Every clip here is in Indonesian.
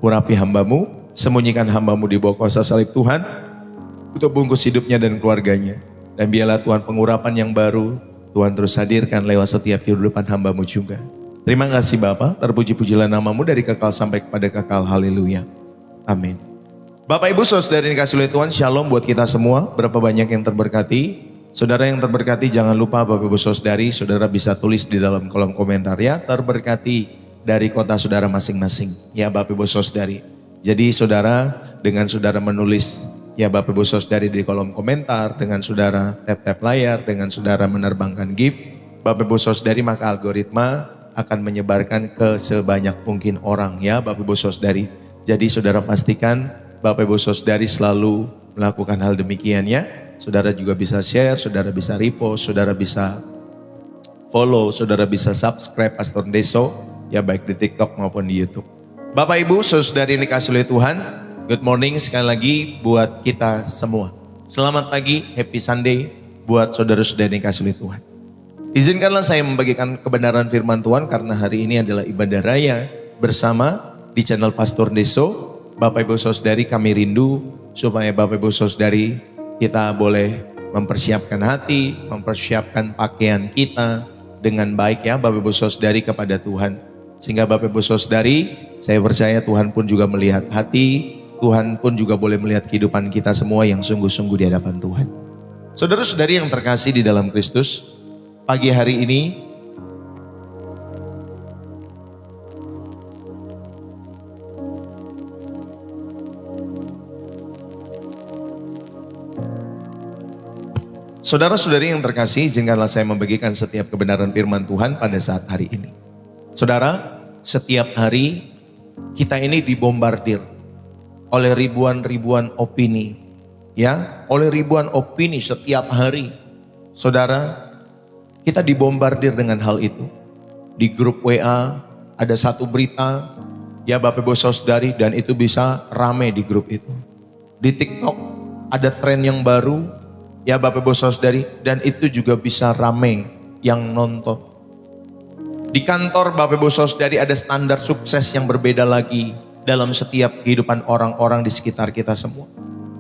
urapi hambamu, sembunyikan hambamu di bawah kuasa salib Tuhan, untuk bungkus hidupnya dan keluarganya. Dan biarlah Tuhan pengurapan yang baru, Tuhan terus hadirkan lewat setiap kehidupan hambamu juga. Terima kasih Bapa, terpuji-pujilah namamu dari kekal sampai kepada kekal, haleluya. Amin. Bapak Ibu Saudara yang dikasihi oleh Tuhan, shalom buat kita semua. Berapa banyak yang terberkati? Saudara yang terberkati, jangan lupa Bapak Ibu Saudari, saudara bisa tulis di dalam kolom komentar ya, terberkati dari kota saudara masing-masing. Ya Bapak Ibu Saudari. Jadi saudara, dengan saudara menulis ya Bapak Ibu Saudari di kolom komentar, dengan saudara tap-tap layar, dengan saudara menerbangkan gift, Bapak Ibu Saudari, maka algoritma akan menyebarkan ke sebanyak mungkin orang ya Bapak Ibu Saudari. Jadi saudara pastikan Bapak Ibu Saudari selalu melakukan hal demikian ya. Saudara juga bisa share, saudara bisa repost, saudara bisa follow, saudara bisa subscribe Pastor Deso ya baik di TikTok maupun di YouTube. Bapak Ibu Saudari yang dikasihi oleh Tuhan, good morning sekali lagi buat kita semua. Selamat pagi, happy Sunday buat saudara-saudari yang dikasihi oleh Tuhan. Izinkanlah saya membagikan kebenaran firman Tuhan karena hari ini adalah ibadah raya bersama di channel Pastor Deso. Bapak Ibu Saudari, kami rindu supaya Bapak Ibu Saudari kita boleh mempersiapkan hati, mempersiapkan pakaian kita dengan baik ya Bapak Ibu Saudari kepada Tuhan. Sehingga Bapak Ibu Saudari, saya percaya Tuhan pun juga melihat hati, Tuhan pun juga boleh melihat kehidupan kita semua yang sungguh-sungguh di hadapan Tuhan. Saudara-saudari yang terkasih di dalam Kristus, pagi hari ini saudara-saudari yang terkasih, izinkanlah saya membagikan setiap kebenaran firman Tuhan pada saat hari ini. Saudara, setiap hari kita ini dibombardir oleh ribuan-ribuan opini. Ya, oleh ribuan opini setiap hari. Saudara, kita dibombardir dengan hal itu. Di grup WA ada satu berita, ya Bapak Ibu Saudari, dan itu bisa rame di grup itu. Di TikTok ada tren yang baru, ya Bapak Ibu Saudari, dan itu juga bisa rame yang nonton. Di kantor Bapak Ibu Saudari ada standar sukses yang berbeda lagi dalam setiap kehidupan orang-orang di sekitar kita semua.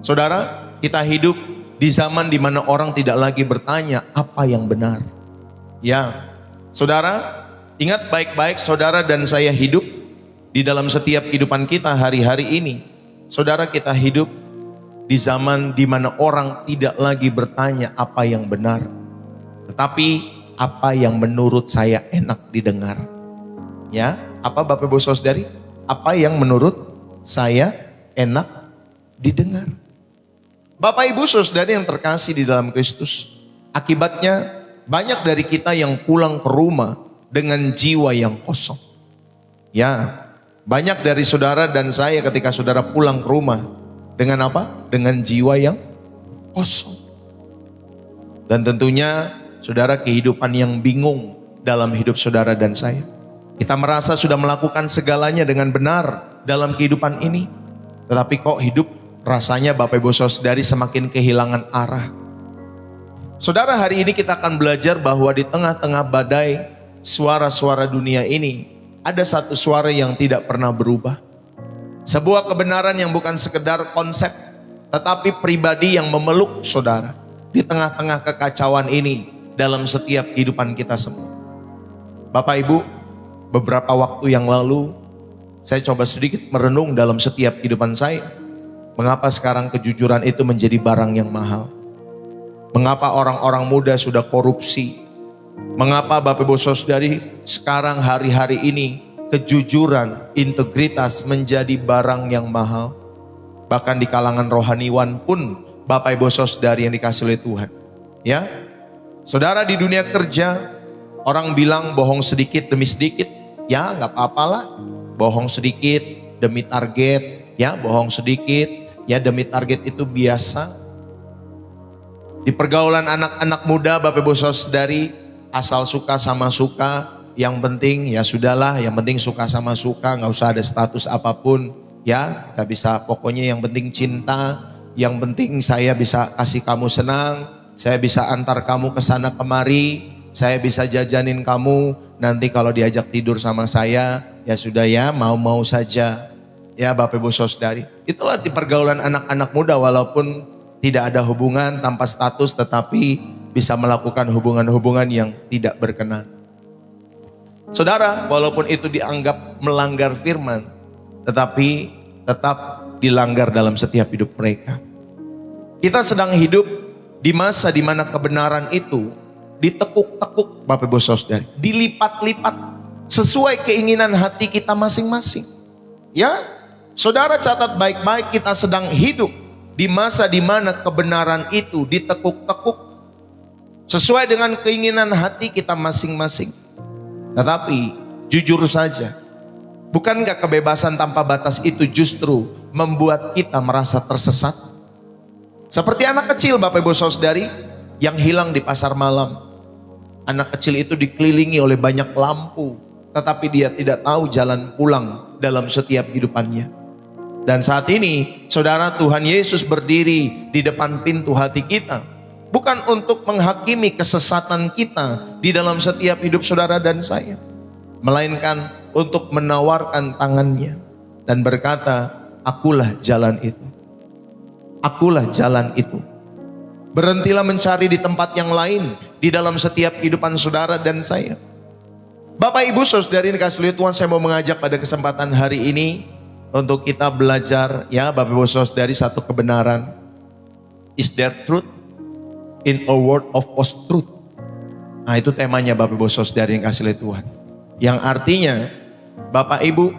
Saudara, kita hidup di zaman di mana orang tidak lagi bertanya apa yang benar. Ya, saudara, ingat baik-baik saudara dan saya hidup di dalam setiap kehidupan kita hari-hari ini. Saudara, kita hidup di zaman di mana orang tidak lagi bertanya apa yang benar, tetapi apa yang menurut saya enak didengar. Ya, apa Bapak Ibu Saudari? Apa yang menurut saya enak didengar. Bapak Ibu Saudari yang terkasih di dalam Kristus, akibatnya banyak dari kita yang pulang ke rumah dengan jiwa yang kosong. Ya, banyak dari saudara dan saya ketika saudara pulang ke rumah dengan apa? Dengan jiwa yang kosong. Dan tentunya saudara, kehidupan yang bingung dalam hidup saudara dan saya. Kita merasa sudah melakukan segalanya dengan benar dalam kehidupan ini. Tetapi kok hidup rasanya Bapak Ibu Saudari semakin kehilangan arah. Saudara, hari ini kita akan belajar bahwa di tengah-tengah badai suara-suara dunia ini, ada satu suara yang tidak pernah berubah. Sebuah kebenaran yang bukan sekedar konsep, tetapi pribadi yang memeluk saudara di tengah-tengah kekacauan ini dalam setiap kehidupan kita semua. Bapak Ibu, beberapa waktu yang lalu saya coba sedikit merenung dalam setiap kehidupan saya. Mengapa sekarang kejujuran itu menjadi barang yang mahal? Mengapa orang-orang muda sudah korupsi? Mengapa Bapak Ibu Saudari sekarang hari-hari ini kejujuran, integritas menjadi barang yang mahal? Bahkan di kalangan rohaniwan pun Bapak Ibu Saudari yang dikasihi oleh Tuhan. Ya, saudara, di dunia kerja orang bilang bohong sedikit demi sedikit. Ya nggak apa-apalah, bohong sedikit demi target. Ya, bohong sedikit ya demi target itu biasa. Di pergaulan anak-anak muda Bapak Ibu Saudari, asal suka sama suka, yang penting ya sudahlah, yang penting suka sama suka, nggak usah ada status apapun. Ya, kita bisa pokoknya yang penting cinta, yang penting saya bisa kasih kamu senang, saya bisa antar kamu ke sana kemari, saya bisa jajanin kamu, nanti kalau diajak tidur sama saya, ya sudah ya, mau-mau saja. Ya Bapak Ibu Saudari, itulah di pergaulan anak-anak muda, walaupun tidak ada hubungan tanpa status, tetapi bisa melakukan hubungan-hubungan yang tidak berkenan. Saudara, walaupun itu dianggap melanggar firman, tetapi tetap dilanggar dalam setiap hidup mereka. Kita sedang hidup di masa di mana kebenaran itu ditekuk-tekuk, Bapak Ibu Saudari, dilipat-lipat sesuai keinginan hati kita masing-masing. Ya, saudara catat baik-baik, kita sedang hidup di masa di mana kebenaran itu ditekuk-tekuk sesuai dengan keinginan hati kita masing-masing. Tetapi jujur saja, bukankah kebebasan tanpa batas itu justru membuat kita merasa tersesat? Seperti anak kecil, Bapak Ibu Saudari, yang hilang di pasar malam. Anak kecil itu dikelilingi oleh banyak lampu, tetapi dia tidak tahu jalan pulang dalam setiap hidupannya. Dan saat ini, saudara, Tuhan Yesus berdiri di depan pintu hati kita. Bukan untuk menghakimi kesesatan kita di dalam setiap hidup saudara dan saya. Melainkan untuk menawarkan tangannya dan berkata, akulah jalan itu. Akulah jalan itu. Berhentilah mencari di tempat yang lain di dalam setiap kehidupan saudara dan saya. Bapak Ibu Saudari dikasihi Tuhan, saya mau mengajak pada kesempatan hari ini untuk kita belajar, ya Bapak Ibu Saudari, satu kebenaran. Is there truth in a world of post-truth? Nah, itu temanya Bapak Ibu Saudari yang kasih oleh Tuhan. Yang artinya, Bapak Ibu,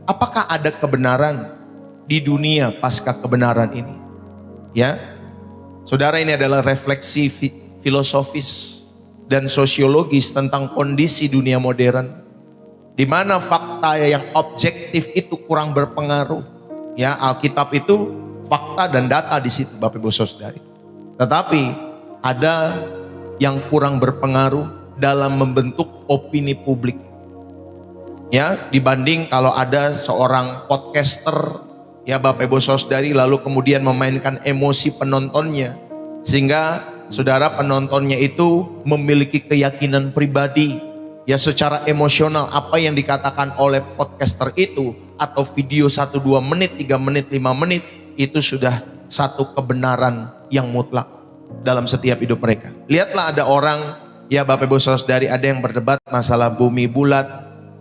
apakah ada kebenaran di dunia pasca kebenaran ini? Ya, saudara, ini adalah refleksi filosofis dan sosiologis tentang kondisi dunia modern, di mana fakta yang objektif itu kurang berpengaruh. Ya, Alkitab itu fakta dan data di situ, Bapak Ibu Saudari. Tetapi ada yang kurang berpengaruh dalam membentuk opini publik. Ya, dibanding kalau ada seorang podcaster, ya Bapak Ibu Saudari, lalu kemudian memainkan emosi penontonnya, sehingga saudara, penontonnya itu memiliki keyakinan pribadi. Ya, secara emosional apa yang dikatakan oleh podcaster itu, atau video 1-2 menit, 3 menit, 5 menit, itu sudah satu kebenaran yang mutlak dalam setiap hidup mereka. Lihatlah, ada orang, ya Bapak Ibu Saudari, ada yang berdebat masalah bumi bulat,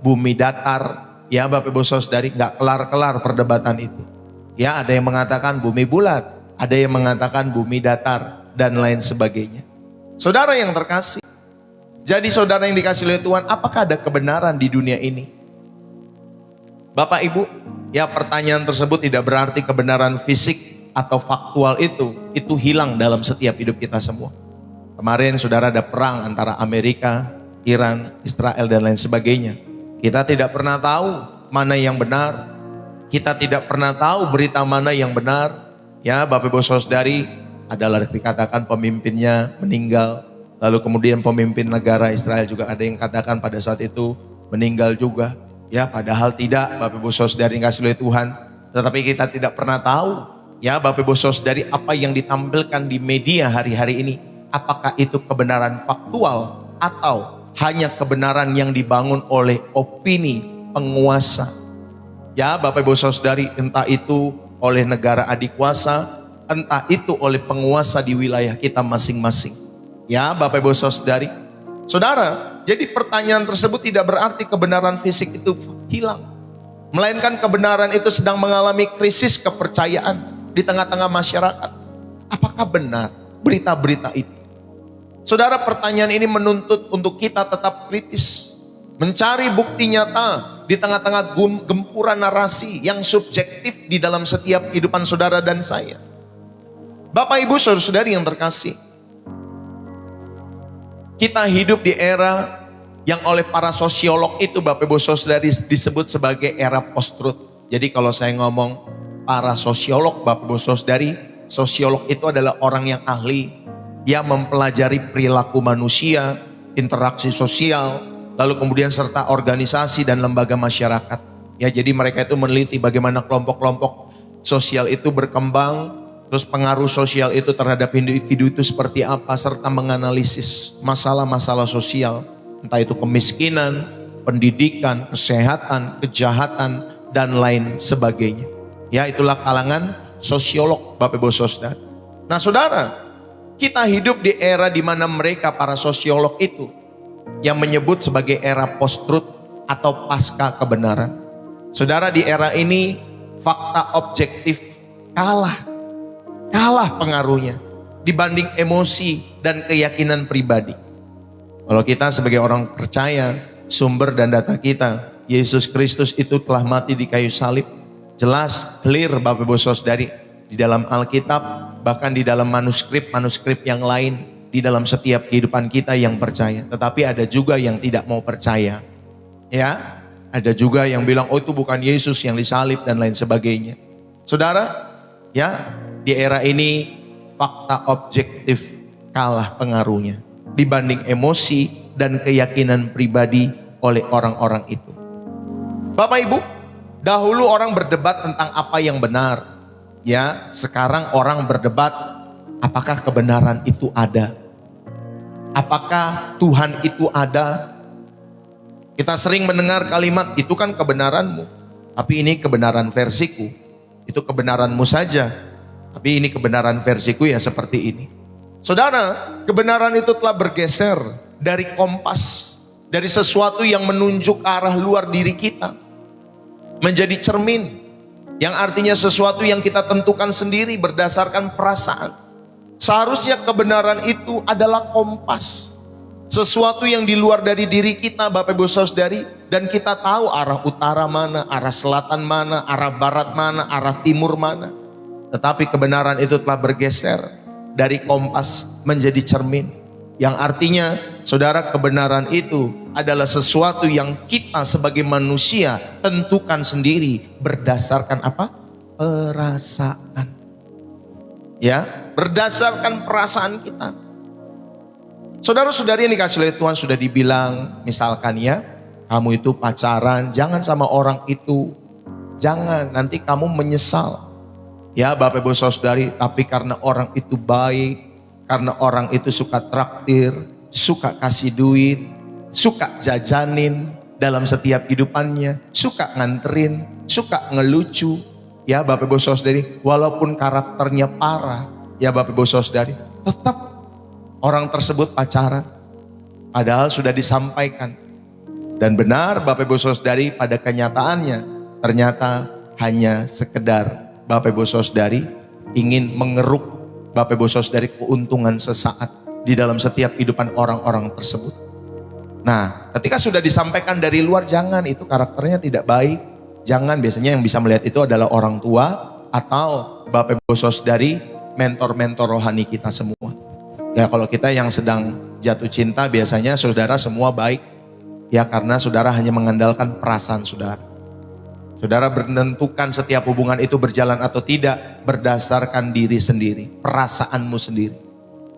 bumi datar. Ya Bapak Ibu Saudari, nggak kelar-kelar perdebatan itu. Ya, ada yang mengatakan bumi bulat, ada yang mengatakan bumi datar, dan lain sebagainya. Saudara yang terkasih, jadi saudara yang dikasih oleh Tuhan, apakah ada kebenaran di dunia ini? Bapak Ibu, ya pertanyaan tersebut tidak berarti kebenaran fisik atau faktual itu hilang dalam setiap hidup kita semua. Kemarin saudara, ada perang antara Amerika, Iran, Israel, dan lain sebagainya. Kita tidak pernah tahu mana yang benar. Kita tidak pernah tahu berita mana yang benar. Ya Bapak Ibu Saudari, adalah dikatakan pemimpinnya meninggal, lalu kemudian pemimpin negara Israel juga ada yang katakan pada saat itu meninggal juga. Ya, padahal tidak, Bapak Ibu Saudari yang kasih oleh Tuhan. Tetapi kita tidak pernah tahu, ya Bapak Ibu Saudari, apa yang ditampilkan di media hari-hari ini, apakah itu kebenaran faktual atau hanya kebenaran yang dibangun oleh opini penguasa. Ya Bapak Ibu Saudari, entah itu oleh negara adikuasa, entah itu oleh penguasa di wilayah kita masing-masing. Ya Bapak Ibu Saudari, saudara, jadi pertanyaan tersebut tidak berarti kebenaran fisik itu hilang, melainkan kebenaran itu sedang mengalami krisis kepercayaan di tengah-tengah masyarakat. Apakah benar berita-berita itu? Saudara, pertanyaan ini menuntut untuk kita tetap kritis, mencari bukti nyata di tengah-tengah gempuran narasi yang subjektif di dalam setiap kehidupan saudara dan saya. Bapak Ibu Saudara-saudari yang terkasih, kita hidup di era yang oleh para sosiolog itu, Bapak Ibu Saudara-saudari, disebut sebagai era post-truth. Jadi kalau saya ngomong para sosiolog, Bapak Ibu Saudara-saudari, sosiolog itu adalah orang yang ahli, yang mempelajari perilaku manusia, interaksi sosial, lalu kemudian serta organisasi dan lembaga masyarakat. Ya, jadi mereka itu meneliti bagaimana kelompok-kelompok sosial itu berkembang, terus pengaruh sosial itu terhadap individu itu seperti apa, serta menganalisis masalah-masalah sosial, entah itu kemiskinan, pendidikan, kesehatan, kejahatan, dan lain sebagainya. Ya, itulah kalangan sosiolog, Bapak Ibu Saudara. Nah, Saudara, kita hidup di era di mana mereka para sosiolog itu yang menyebut sebagai era post-truth atau pasca kebenaran. Saudara, di era ini fakta objektif kalah pengaruhnya dibanding emosi dan keyakinan pribadi. Kalau kita sebagai orang percaya, sumber dan data kita, Yesus Kristus itu telah mati di kayu salib. Jelas, clear Bapak Ibu Saudari, di dalam Alkitab, bahkan di dalam manuskrip yang lain, di dalam setiap kehidupan kita yang percaya. Tetapi ada juga yang tidak mau percaya. Ya, ada juga yang bilang, oh itu bukan Yesus yang disalib dan lain sebagainya. Saudara, ya, di era ini fakta objektif kalah pengaruhnya dibanding emosi dan keyakinan pribadi oleh orang-orang itu. Bapak Ibu, dahulu orang berdebat tentang apa yang benar. Ya, sekarang orang berdebat apakah kebenaran itu ada? Apakah Tuhan itu ada? Kita sering mendengar kalimat, itu kan kebenaranmu, tapi ini kebenaran versiku. Itu kebenaranmu saja, tapi ini kebenaran versiku ya seperti ini. Saudara, kebenaran itu telah bergeser dari kompas, dari sesuatu yang menunjuk arah luar diri kita, menjadi cermin, yang artinya sesuatu yang kita tentukan sendiri berdasarkan perasaan. Seharusnya kebenaran itu adalah kompas, sesuatu yang di luar dari diri kita, Bapak Ibu Saudari, dan kita tahu arah utara mana, arah selatan mana, arah barat mana, arah timur mana. Tetapi kebenaran itu telah bergeser dari kompas menjadi cermin, yang artinya saudara, kebenaran itu adalah sesuatu yang kita sebagai manusia tentukan sendiri berdasarkan apa? Perasaan. Ya, berdasarkan perasaan kita. Saudara-saudari yang dikasih oleh Tuhan, sudah dibilang misalkan ya, kamu itu pacaran jangan sama orang itu, jangan, nanti kamu menyesal. Ya Bapak Ibu Saudari, tapi karena orang itu baik, karena orang itu suka traktir, suka kasih duit, suka jajanin dalam setiap kehidupannya, suka nganterin, suka ngelucu. Ya Bapak Ibu Saudari, walaupun karakternya parah, ya Bapak Ibu Saudari, tetap orang tersebut pacaran. Padahal sudah disampaikan. Dan benar Bapak Ibu Saudari, pada kenyataannya ternyata hanya sekedar Bapak Ibu Saudari ingin mengeruk Bapak Ibu Saudari keuntungan sesaat di dalam setiap kehidupan orang-orang tersebut. Nah, ketika sudah disampaikan dari luar, jangan, itu karakternya tidak baik. Jangan, biasanya yang bisa melihat itu adalah orang tua atau Bapak Ibu Saudari, mentor-mentor rohani kita semua. Ya, kalau kita yang sedang jatuh cinta, biasanya saudara semua baik. Ya, karena saudara hanya mengandalkan perasaan saudara. Saudara menentukan setiap hubungan itu berjalan atau tidak berdasarkan diri sendiri, perasaanmu sendiri.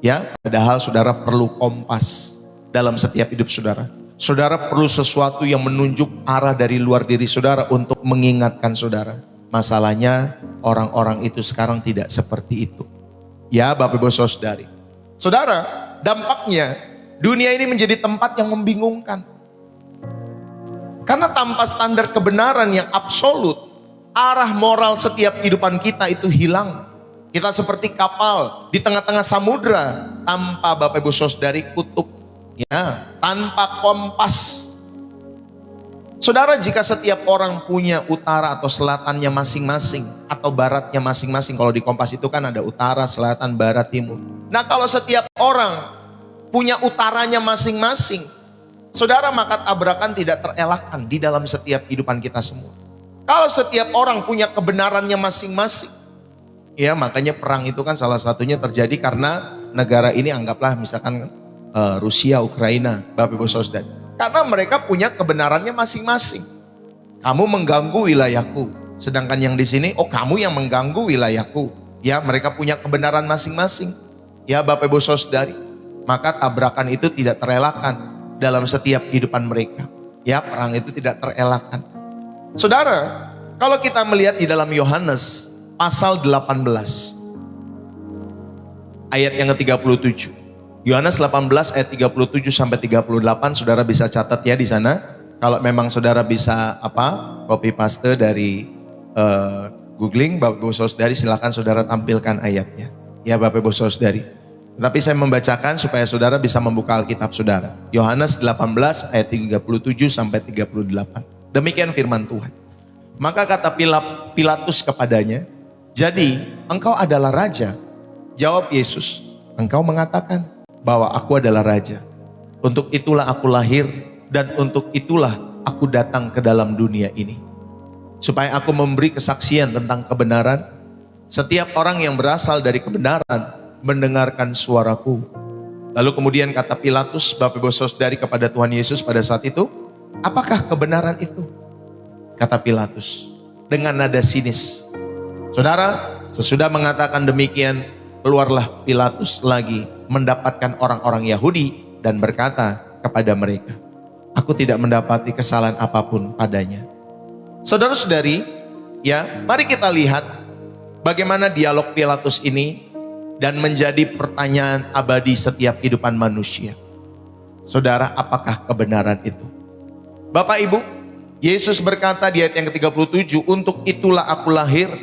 Ya, padahal saudara perlu kompas dalam setiap hidup saudara. Saudara perlu sesuatu yang menunjuk arah dari luar diri saudara untuk mengingatkan saudara. Masalahnya orang-orang itu sekarang tidak seperti itu. Ya Bapak Ibu Saudari. Saudara, dampaknya dunia ini menjadi tempat yang membingungkan. Karena tanpa standar kebenaran yang absolut, arah moral setiap kehidupan kita itu hilang. Kita seperti kapal di tengah-tengah samudra tanpa Bapak Ibu Saudari kutub, ya, tanpa kompas. Saudara, jika setiap orang punya utara atau selatannya masing-masing atau baratnya masing-masing, kalau di kompas itu kan ada utara, selatan, barat, timur. Nah, kalau setiap orang punya utaranya masing-masing, saudara, maka tabrakan tidak terelakkan di dalam setiap kehidupan kita semua. Kalau setiap orang punya kebenarannya masing-masing, ya, makanya perang itu kan salah satunya terjadi karena negara ini, anggaplah misalkan Rusia, Ukraina, Bapak Ibu Saudara. Karena mereka punya kebenarannya masing-masing. Kamu mengganggu wilayahku, sedangkan yang di sini, oh kamu yang mengganggu wilayahku. Ya, mereka punya kebenaran masing-masing. Ya Bapak Ibu Saudari, maka tabrakan itu tidak terelakkan dalam setiap kehidupan mereka. Ya, perang itu tidak terelakkan. Saudara, kalau kita melihat di dalam Yohanes pasal 18 ayat yang ke-37. Yohanes 18 ayat 37 sampai 38, saudara bisa catat ya di sana. Kalau memang saudara bisa copy paste dari googling, Bapak Ibu Saudari silakan saudara tampilkan ayatnya. Ya Bapak Ibu Saudari. Tapi saya membacakan supaya saudara bisa membuka Alkitab saudara. Yohanes 18 ayat 37 sampai 38. Demikian firman Tuhan. Maka kata Pilatus kepadanya, "Jadi engkau adalah raja?" Jawab Yesus, "Engkau mengatakan bahwa aku adalah raja. Untuk itulah aku lahir dan untuk itulah aku datang ke dalam dunia ini. Supaya aku memberi kesaksian tentang kebenaran. Setiap orang yang berasal dari kebenaran mendengarkan suaraku." Lalu kemudian kata Pilatus, Bapak Ibu Saudari, kepada Tuhan Yesus pada saat itu, "Apakah kebenaran itu?" Kata Pilatus dengan nada sinis. Saudara, sesudah mengatakan demikian, keluarlah Pilatus lagi mendapatkan orang-orang Yahudi dan berkata kepada mereka, "Aku tidak mendapati kesalahan apapun padanya." Saudara-saudari, ya, mari kita lihat bagaimana dialog Pilatus ini dan menjadi pertanyaan abadi setiap kehidupan manusia. Saudara, apakah kebenaran itu? Bapak Ibu, Yesus berkata di ayat yang ke-37, "Untuk itulah aku lahir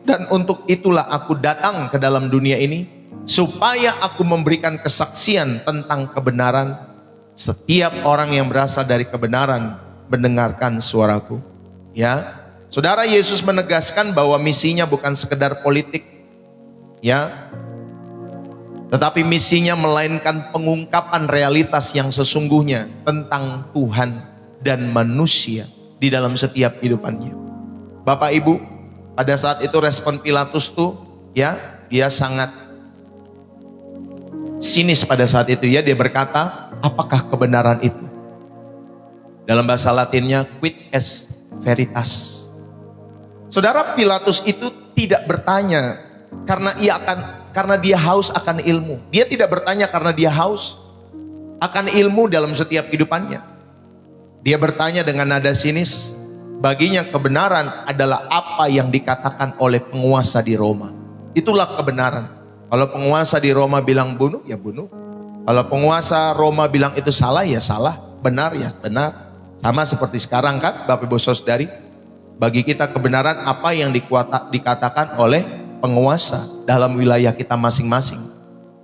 dan untuk itulah aku datang ke dalam dunia ini, supaya aku memberikan kesaksian tentang kebenaran. Setiap orang yang berasal dari kebenaran mendengarkan suaraku." Ya, saudara, Yesus menegaskan bahwa misinya bukan sekedar politik, ya, tetapi misinya melainkan pengungkapan realitas yang sesungguhnya tentang Tuhan dan manusia di dalam setiap kehidupannya. Bapak Ibu, pada saat itu respon Pilatus tuh, ya, dia sangat sinis pada saat itu, ya. Dia berkata, "Apakah kebenaran itu?" Dalam bahasa Latinnya, quid est veritas. Saudara, Pilatus itu tidak bertanya karena dia haus akan ilmu. Dia tidak bertanya karena dia haus akan ilmu dalam setiap kehidupannya. Dia bertanya dengan nada sinis. Baginya kebenaran adalah apa yang dikatakan oleh penguasa di Roma. Itulah kebenaran. Kalau penguasa di Roma bilang bunuh, ya bunuh. Kalau penguasa Roma bilang itu salah, ya salah. Benar, ya benar. Sama seperti sekarang kan, Bapak Ibu Saudari. Bagi kita kebenaran apa yang dikatakan oleh penguasa dalam wilayah kita masing-masing.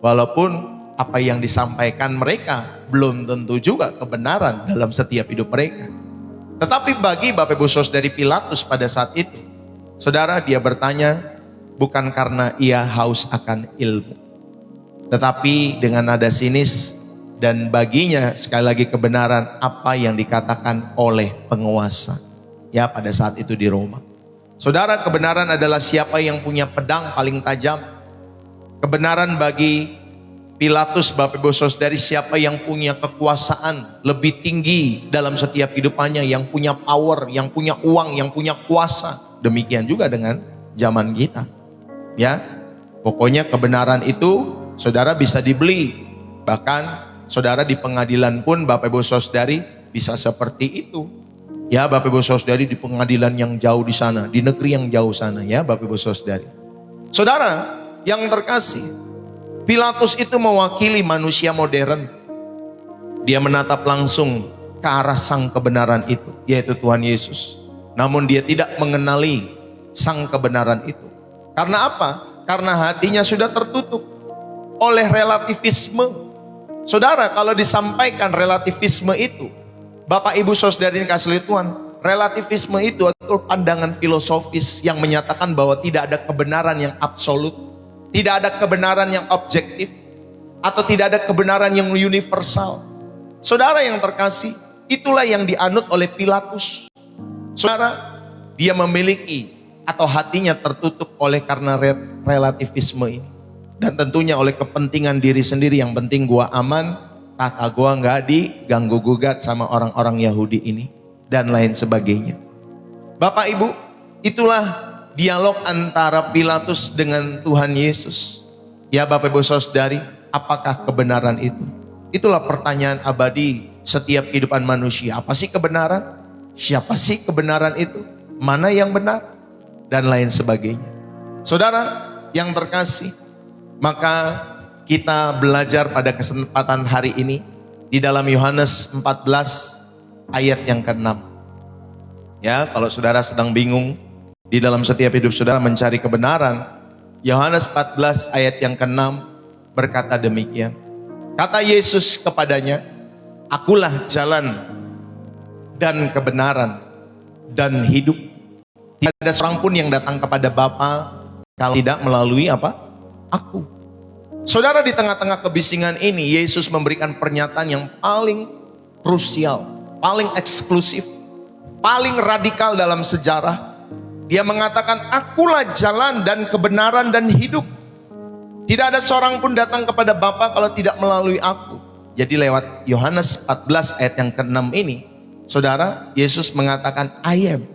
Walaupun apa yang disampaikan mereka belum tentu juga kebenaran dalam setiap hidup mereka. Tetapi bagi Bapak Ibu Saudari Pilatus pada saat itu, saudara, dia bertanya bukan karena ia haus akan ilmu, tetapi dengan nada sinis, dan baginya sekali lagi kebenaran apa yang dikatakan oleh penguasa, ya, pada saat itu di Roma. Saudara, kebenaran adalah siapa yang punya pedang paling tajam. Kebenaran bagi Pilatus, Bapak Ibu Saudari, siapa yang punya kekuasaan lebih tinggi dalam setiap kehidupannya, yang punya power, yang punya uang, yang punya kuasa. Demikian juga dengan zaman kita. Ya, pokoknya kebenaran itu saudara bisa dibeli. Bahkan saudara di pengadilan pun, Bapak Ibu Saudari, bisa seperti itu. Ya, Bapak Ibu Saudari, di pengadilan yang jauh di sana, di negeri yang jauh sana, ya Bapak Ibu Saudari. Saudara yang terkasih, Pilatus itu mewakili manusia modern. Dia menatap langsung ke arah sang kebenaran itu, yaitu Tuhan Yesus. Namun dia tidak mengenali sang kebenaran itu. Karena apa? Karena hatinya sudah tertutup oleh relativisme. Saudara, kalau disampaikan relativisme itu, Bapak Ibu Saudari yang kasih Tuhan, relativisme itu adalah pandangan filosofis yang menyatakan bahwa tidak ada kebenaran yang absolut. Tidak ada kebenaran yang objektif, atau tidak ada kebenaran yang universal. Saudara yang terkasih, itulah yang dianut oleh Pilatus. Saudara, dia memiliki atau hatinya tertutup oleh karena relativisme ini. Dan tentunya oleh kepentingan diri sendiri, yang penting gua aman, kata gua nggak diganggu gugat sama orang-orang Yahudi ini, dan lain sebagainya. Bapak Ibu, itulah dialog antara Pilatus dengan Tuhan Yesus. Ya Bapak Ibu Saudari, apakah kebenaran itu? Itulah pertanyaan abadi setiap kehidupan manusia. Apa sih kebenaran? Siapa sih kebenaran itu? Mana yang benar? Dan lain sebagainya. Saudara yang terkasih, maka kita belajar pada kesempatan hari ini di dalam Yohanes 14 ayat yang ke-6. Ya, kalau saudara sedang bingung di dalam setiap hidup saudara mencari kebenaran, Yohanes 14 ayat yang ke-6 berkata demikian. Kata Yesus kepadanya, "Akulah jalan dan kebenaran dan hidup. Tidak ada seorang pun yang datang kepada Bapa kalau tidak melalui apa? Aku." Saudara, di tengah-tengah kebisingan ini, Yesus memberikan pernyataan yang paling krusial, paling eksklusif, paling radikal dalam sejarah. Dia mengatakan, "Akulah jalan dan kebenaran dan hidup. Tidak ada seorang pun datang kepada Bapa kalau tidak melalui aku." Jadi lewat Yohanes 14 ayat yang ke-6 ini, saudara, Yesus mengatakan, "I am."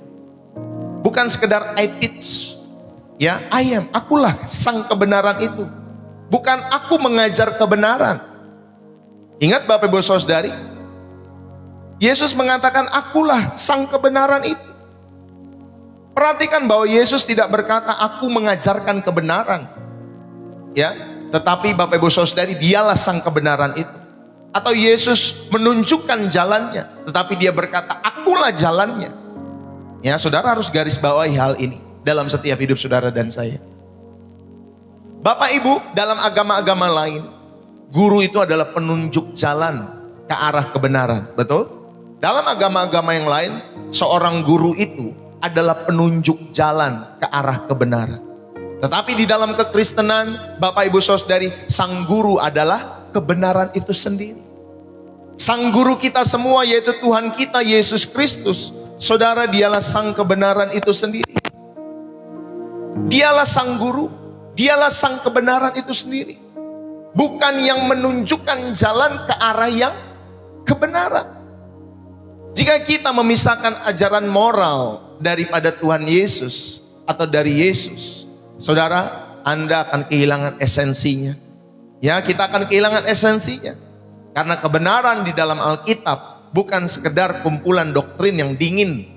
Bukan sekedar I teach. Ya, I am. Akulah sang kebenaran itu. Bukan aku mengajar kebenaran. Ingat Bapak Ibu Saudari, Yesus mengatakan, "Akulah sang kebenaran itu." Perhatikan bahwa Yesus tidak berkata, "Aku mengajarkan kebenaran." Ya, tetapi Bapak Ibu Saudari, dialah sang kebenaran itu. Atau Yesus menunjukkan jalannya, tetapi dia berkata, "Akulah jalannya." Ya, saudara harus garis bawahi hal ini dalam setiap hidup saudara dan saya. Bapak Ibu, dalam agama-agama lain, guru itu adalah penunjuk jalan ke arah kebenaran, betul? Dalam agama-agama yang lain, seorang guru itu adalah penunjuk jalan ke arah kebenaran. Tetapi di dalam kekristenan, Bapak Ibu Saudari, sang guru adalah kebenaran itu sendiri. Sang guru kita semua, yaitu Tuhan kita Yesus Kristus, saudara, dialah sang kebenaran itu sendiri. Dialah sang guru, dialah sang kebenaran itu sendiri. Bukan yang menunjukkan jalan ke arah yang kebenaran. Jika kita memisahkan ajaran moral daripada Tuhan Yesus atau dari Yesus, saudara, Anda akan kehilangan esensinya. Ya, kita akan kehilangan esensinya. Karena kebenaran di dalam Alkitab bukan sekedar kumpulan doktrin yang dingin,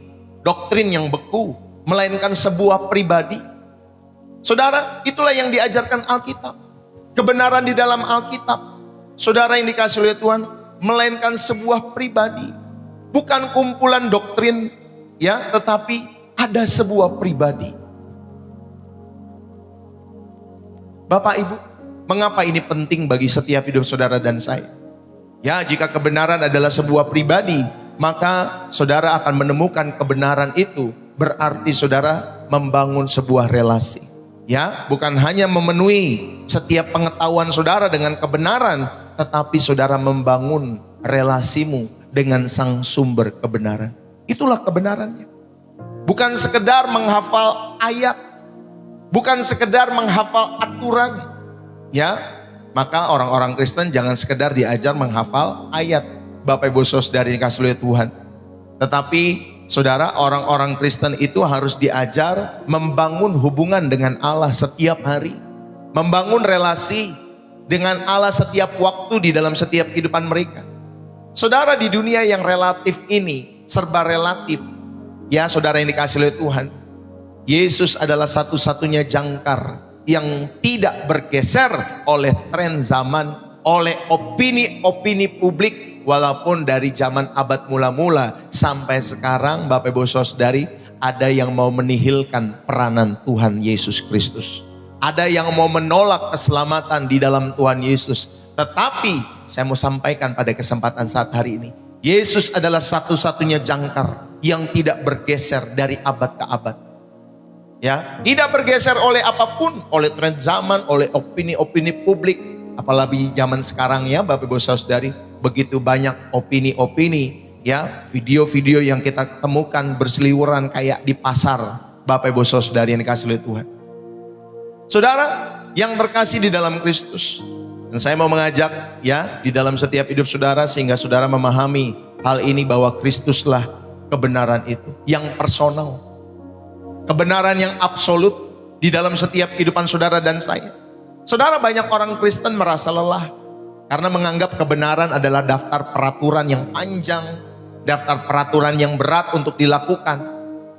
doktrin yang beku, melainkan sebuah pribadi. Saudara, itulah yang diajarkan Alkitab. Kebenaran di dalam Alkitab, saudara yang dikasih oleh Tuhan, melainkan sebuah pribadi. Bukan kumpulan doktrin, ya, tetapi ada sebuah pribadi. Bapak Ibu, mengapa ini penting bagi setiap hidup saudara dan saya? Ya, jika kebenaran adalah sebuah pribadi, maka saudara akan menemukan kebenaran itu, berarti saudara membangun sebuah relasi. Ya, bukan hanya memenuhi setiap pengetahuan saudara dengan kebenaran, tetapi saudara membangun relasimu dengan sang sumber kebenaran. Itulah kebenarannya. Bukan sekedar menghafal ayat, bukan sekedar menghafal aturan. Ya, maka orang-orang Kristen jangan sekedar diajar menghafal ayat, Bapak Ibu Saudara yang dikasihi oleh Tuhan. Tetapi saudara, orang-orang Kristen itu harus diajar membangun hubungan dengan Allah setiap hari, membangun relasi dengan Allah setiap waktu di dalam setiap kehidupan mereka. Saudara, di dunia yang relatif ini, serba relatif, ya saudara yang dikasihi oleh Tuhan, Yesus adalah satu-satunya jangkar yang tidak bergeser oleh tren zaman, oleh opini-opini publik. Walaupun dari zaman abad mula-mula sampai sekarang, Bapak Ibu Saudari, ada yang mau menihilkan peranan Tuhan Yesus Kristus. Ada yang mau menolak keselamatan di dalam Tuhan Yesus. Tetapi saya mau sampaikan pada kesempatan saat hari ini, Yesus adalah satu-satunya jangkar yang tidak bergeser dari abad ke abad. Ya, tidak bergeser oleh apapun, oleh tren zaman, oleh opini-opini publik. Apalagi zaman sekarang, ya Bapak Ibu Saudari, begitu banyak opini-opini, ya, video-video yang kita temukan berseliweran kayak di pasar, Bapak Ibu Saudari yang dikasihi oleh Tuhan. Saudara yang terkasih di dalam Kristus, dan saya mau mengajak, ya, di dalam setiap hidup saudara, sehingga saudara memahami hal ini, bahwa Kristuslah kebenaran itu yang personal, kebenaran yang absolut di dalam setiap kehidupan saudara dan saya. Saudara, banyak orang Kristen merasa lelah karena menganggap kebenaran adalah daftar peraturan yang panjang, daftar peraturan yang berat untuk dilakukan.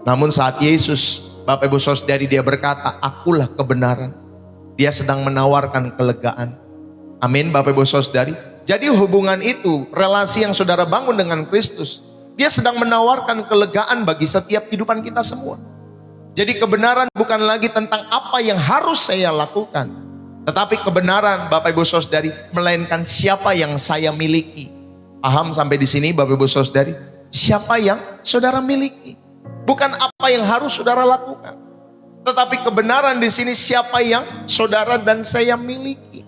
Namun saat Yesus, Bapak Ibu Saudari, dia berkata, "Akulah kebenaran." Dia sedang menawarkan kelegaan. Amin, Bapak Ibu Saudari. Jadi hubungan itu, relasi yang saudara bangun dengan Kristus, Dia sedang menawarkan kelegaan bagi setiap kehidupan kita semua. Jadi kebenaran bukan lagi tentang apa yang harus saya lakukan, tetapi kebenaran Bapak Ibu Saudari melainkan siapa yang saya miliki. Paham sampai di sini Bapak Ibu Saudari? Siapa yang saudara miliki, bukan apa yang harus saudara lakukan, tetapi kebenaran di sini siapa yang saudara dan saya miliki.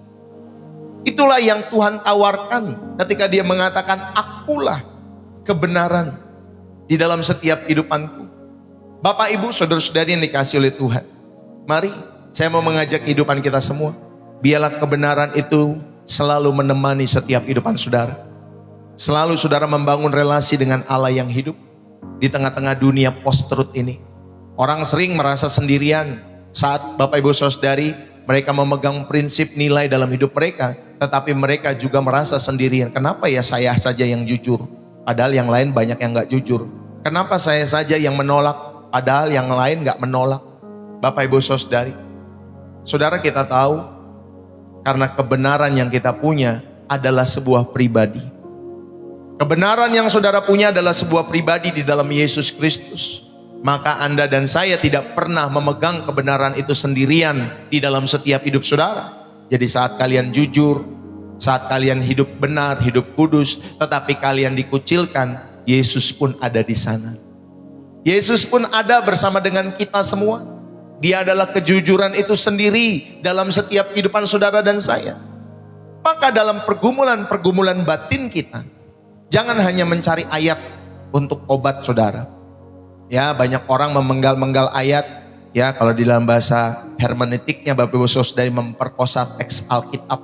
Itulah yang Tuhan tawarkan ketika Dia mengatakan, akulah kebenaran di dalam setiap kehidupanku. Bapak Ibu saudara-saudari yang dikasihi oleh Tuhan, mari saya mau mengajak kehidupan kita semua, biarlah kebenaran itu selalu menemani setiap kehidupan saudara. Selalu saudara membangun relasi dengan Allah yang hidup di tengah-tengah dunia post-truth ini. Orang sering merasa sendirian saat Bapak Ibu Saudari mereka memegang prinsip nilai dalam hidup mereka, tetapi mereka juga merasa sendirian. Kenapa ya saya saja yang jujur, padahal yang lain banyak yang gak jujur? Kenapa saya saja yang menolak, padahal yang lain gak menolak? Bapak Ibu Saudari, saudara kita tahu, karena kebenaran yang kita punya adalah sebuah pribadi. Kebenaran yang saudara punya adalah sebuah pribadi di dalam Yesus Kristus. Maka Anda dan saya tidak pernah memegang kebenaran itu sendirian di dalam setiap hidup saudara. Jadi saat kalian jujur, saat kalian hidup benar, hidup kudus, tetapi kalian dikucilkan, Yesus pun ada di sana. Yesus pun ada bersama dengan kita semua. Dia adalah kejujuran itu sendiri dalam setiap kehidupan saudara dan saya. Maka dalam pergumulan-pergumulan batin kita, jangan hanya mencari ayat untuk obat saudara. Ya, banyak orang memenggal-menggal ayat. Ya, kalau di dalam bahasa hermeneutiknya Bapak Ibu Saudari memperkosa teks Alkitab.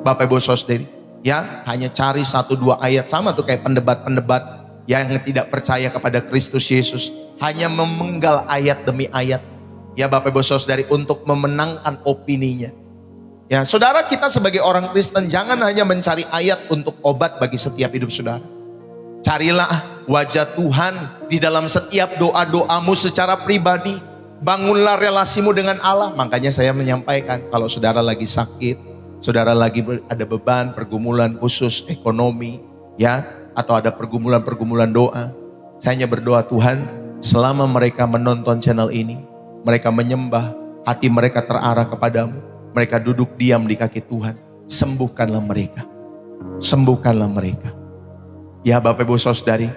Bapak Ibu Saudari, ya, hanya cari 1-2 ayat, sama tuh kayak pendebat-pendebat yang tidak percaya kepada Kristus Yesus, hanya memenggal ayat demi ayat. Ya, Bapak Ibu Saudari, untuk memenangkan opininya. Ya, saudara, kita sebagai orang Kristen jangan hanya mencari ayat untuk obat bagi setiap hidup saudara. Carilah wajah Tuhan di dalam setiap doa-doamu secara pribadi. Bangunlah relasimu dengan Allah. Makanya saya menyampaikan, kalau saudara lagi sakit, saudara lagi ada beban, pergumulan khusus ekonomi, ya, atau ada pergumulan-pergumulan doa, saya hanya berdoa, Tuhan, selama mereka menonton channel ini, mereka menyembah, hati mereka terarah kepadamu, mereka duduk diam di kaki Tuhan, sembuhkanlah mereka. Sembuhkanlah mereka. Ya Bapak Ibu Saudari,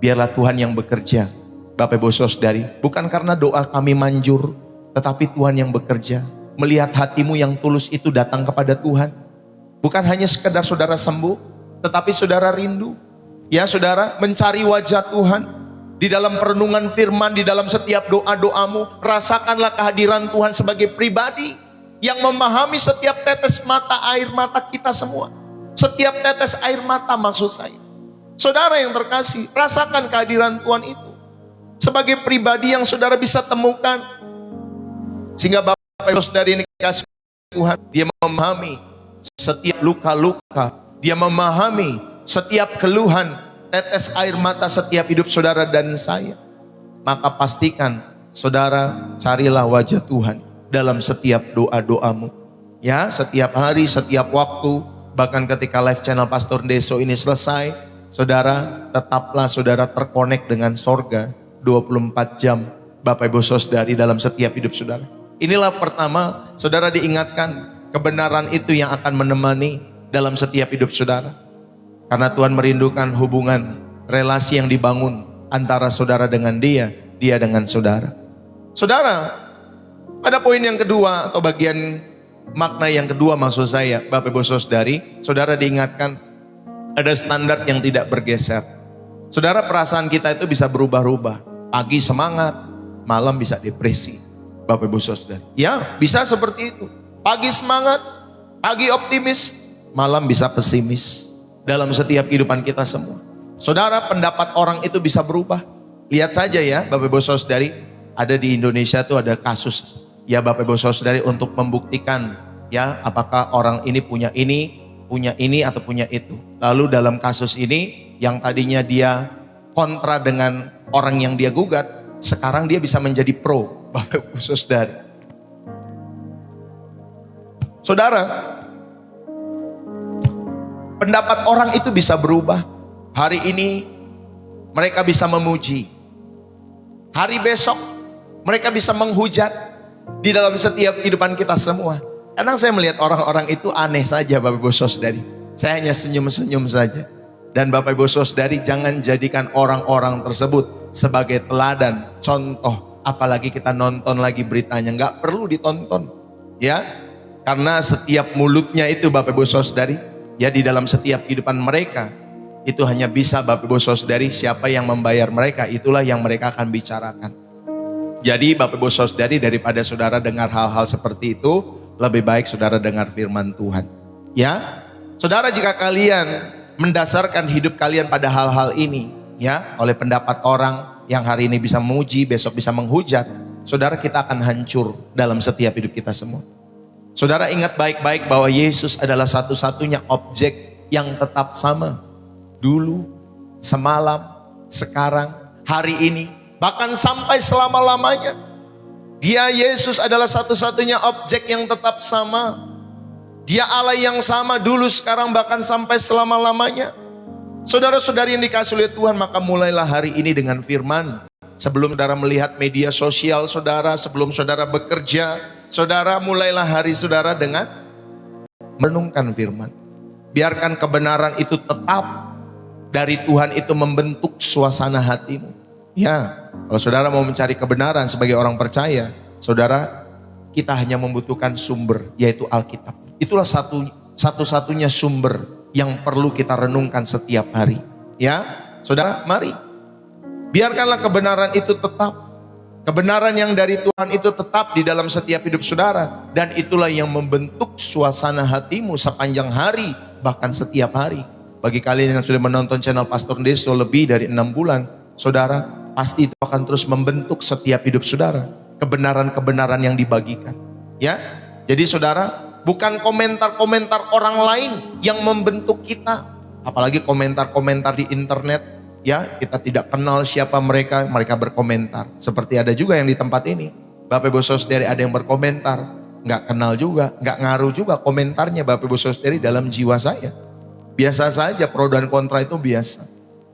biarlah Tuhan yang bekerja. Bapak Ibu Saudari, bukan karena doa kami manjur, tetapi Tuhan yang bekerja. Melihat hatimu yang tulus itu datang kepada Tuhan. Bukan hanya sekedar saudara sembuh, tetapi saudara rindu. Ya saudara, mencari wajah Tuhan. Di dalam perenungan firman, di dalam setiap doa-doamu, rasakanlah kehadiran Tuhan sebagai pribadi yang memahami setiap tetes mata, air mata kita semua. Setiap tetes air mata maksud saya. Saudara yang terkasih, rasakan kehadiran Tuhan itu sebagai pribadi yang saudara bisa temukan. Sehingga Bapak Ibu Saudari ini kasih Tuhan, Dia memahami setiap luka-luka, Dia memahami setiap keluhan, tetes air mata setiap hidup saudara dan saya. Maka pastikan saudara carilah wajah Tuhan dalam setiap doa-doamu. Ya, setiap hari, setiap waktu, bahkan ketika live channel Pastor Deso ini selesai, saudara tetaplah saudara terkonek dengan sorga 24 jam. Bapak Ibu Saudari dalam setiap hidup saudara. Inilah pertama, saudara diingatkan kebenaran itu yang akan menemani dalam setiap hidup saudara. Karena Tuhan merindukan hubungan, relasi yang dibangun antara saudara dengan Dia, Dia dengan saudara. Saudara, pada poin yang kedua atau bagian makna yang kedua maksud saya, Bapak Ibu Saudari, saudara diingatkan ada standar yang tidak bergeser. Saudara, perasaan kita itu bisa berubah-ubah. Pagi semangat, malam bisa depresi. Bapak Ibu Saudari, ya bisa seperti itu. Pagi semangat, pagi optimis, malam bisa pesimis. Dalam setiap kehidupan kita semua, saudara, pendapat orang itu bisa berubah. Lihat saja ya Bapak Ibu Saudari, ada di Indonesia tuh ada kasus ya Bapak Ibu Saudari untuk membuktikan ya apakah orang ini punya ini atau punya itu. Lalu dalam kasus ini yang tadinya dia kontra dengan orang yang dia gugat, sekarang dia bisa menjadi pro. Bapak Ibu Saudari, saudara, pendapat orang itu bisa berubah. Hari ini mereka bisa memuji. Hari besok mereka bisa menghujat di dalam setiap kehidupan kita semua. Kadang saya melihat orang-orang itu aneh saja Bapak Ibu Saudari. Saya hanya senyum-senyum saja. Dan Bapak Ibu Saudari, jangan jadikan orang-orang tersebut sebagai teladan, contoh. Apalagi kita nonton lagi beritanya, nggak perlu ditonton. Ya, karena setiap mulutnya itu Bapak Ibu Saudari, ya di dalam setiap kehidupan mereka, itu hanya bisa Bapak Ibu Saudari, siapa yang membayar mereka, itulah yang mereka akan bicarakan. Jadi Bapak Ibu Saudari, daripada saudara dengar hal-hal seperti itu, lebih baik saudara dengar firman Tuhan. Ya, saudara, jika kalian mendasarkan hidup kalian pada hal-hal ini, ya, oleh pendapat orang yang hari ini bisa memuji, besok bisa menghujat, saudara, kita akan hancur dalam setiap hidup kita semua. Saudara, ingat baik-baik bahwa Yesus adalah satu-satunya objek yang tetap sama. Dulu, semalam, sekarang, hari ini, bahkan sampai selama-lamanya. Dia, Yesus, adalah satu-satunya objek yang tetap sama. Dia Allah yang sama dulu, sekarang, bahkan sampai selama-lamanya. Saudara-saudari yang dikasihi oleh Tuhan, maka mulailah hari ini dengan firman. Sebelum saudara melihat media sosial saudara, sebelum saudara bekerja, saudara mulailah hari saudara dengan merenungkan firman. Biarkan kebenaran itu tetap dari Tuhan itu membentuk suasana hatimu. Ya, kalau saudara mau mencari kebenaran sebagai orang percaya, saudara, kita hanya membutuhkan sumber, yaitu Alkitab. Itulah satu-satunya sumber yang perlu kita renungkan setiap hari. Ya, saudara, mari. Biarkanlah kebenaran itu tetap. Kebenaran yang dari Tuhan itu tetap di dalam setiap hidup saudara. Dan itulah yang membentuk suasana hatimu sepanjang hari, bahkan setiap hari. Bagi kalian yang sudah menonton channel Pastor Deso lebih dari 6 bulan, saudara, pasti itu akan terus membentuk setiap hidup saudara. Kebenaran-kebenaran yang dibagikan. Ya, jadi saudara, bukan komentar-komentar orang lain yang membentuk kita. Apalagi komentar-komentar di internet. Ya, kita tidak kenal siapa mereka, mereka berkomentar. Seperti ada juga yang di tempat ini. Bapak Ibu Saudari, ada yang berkomentar. Nggak kenal juga, nggak ngaruh juga komentarnya Bapak Ibu Saudari dalam jiwa saya. Biasa saja, pro dan kontra itu biasa.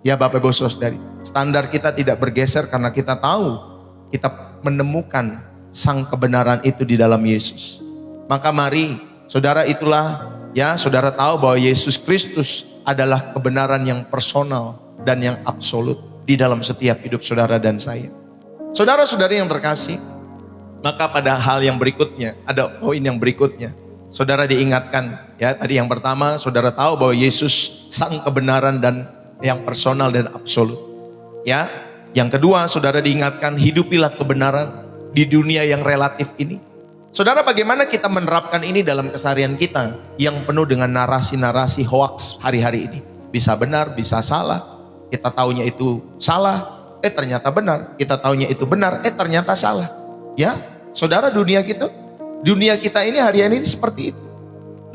Ya Bapak Ibu Saudari, standar kita tidak bergeser karena kita tahu, kita menemukan sang kebenaran itu di dalam Yesus. Maka mari, saudara, itulah, ya, saudara tahu bahwa Yesus Kristus adalah kebenaran yang personal dan yang absolut di dalam setiap hidup saudara dan saya. Saudara-saudari yang terkasih, maka pada hal yang berikutnya, ada poin yang berikutnya. Saudara diingatkan, ya, tadi yang pertama, saudara tahu bahwa Yesus sang kebenaran dan yang personal dan absolut. Ya, yang kedua, saudara diingatkan, hidupilah kebenaran di dunia yang relatif ini. Saudara, bagaimana kita menerapkan ini dalam keseharian kita yang penuh dengan narasi-narasi hoaks hari-hari ini? Bisa benar, bisa salah. Kita taunya itu salah, ternyata benar. Kita taunya itu benar, ternyata salah. Ya, saudara, dunia kita ini hari ini seperti itu.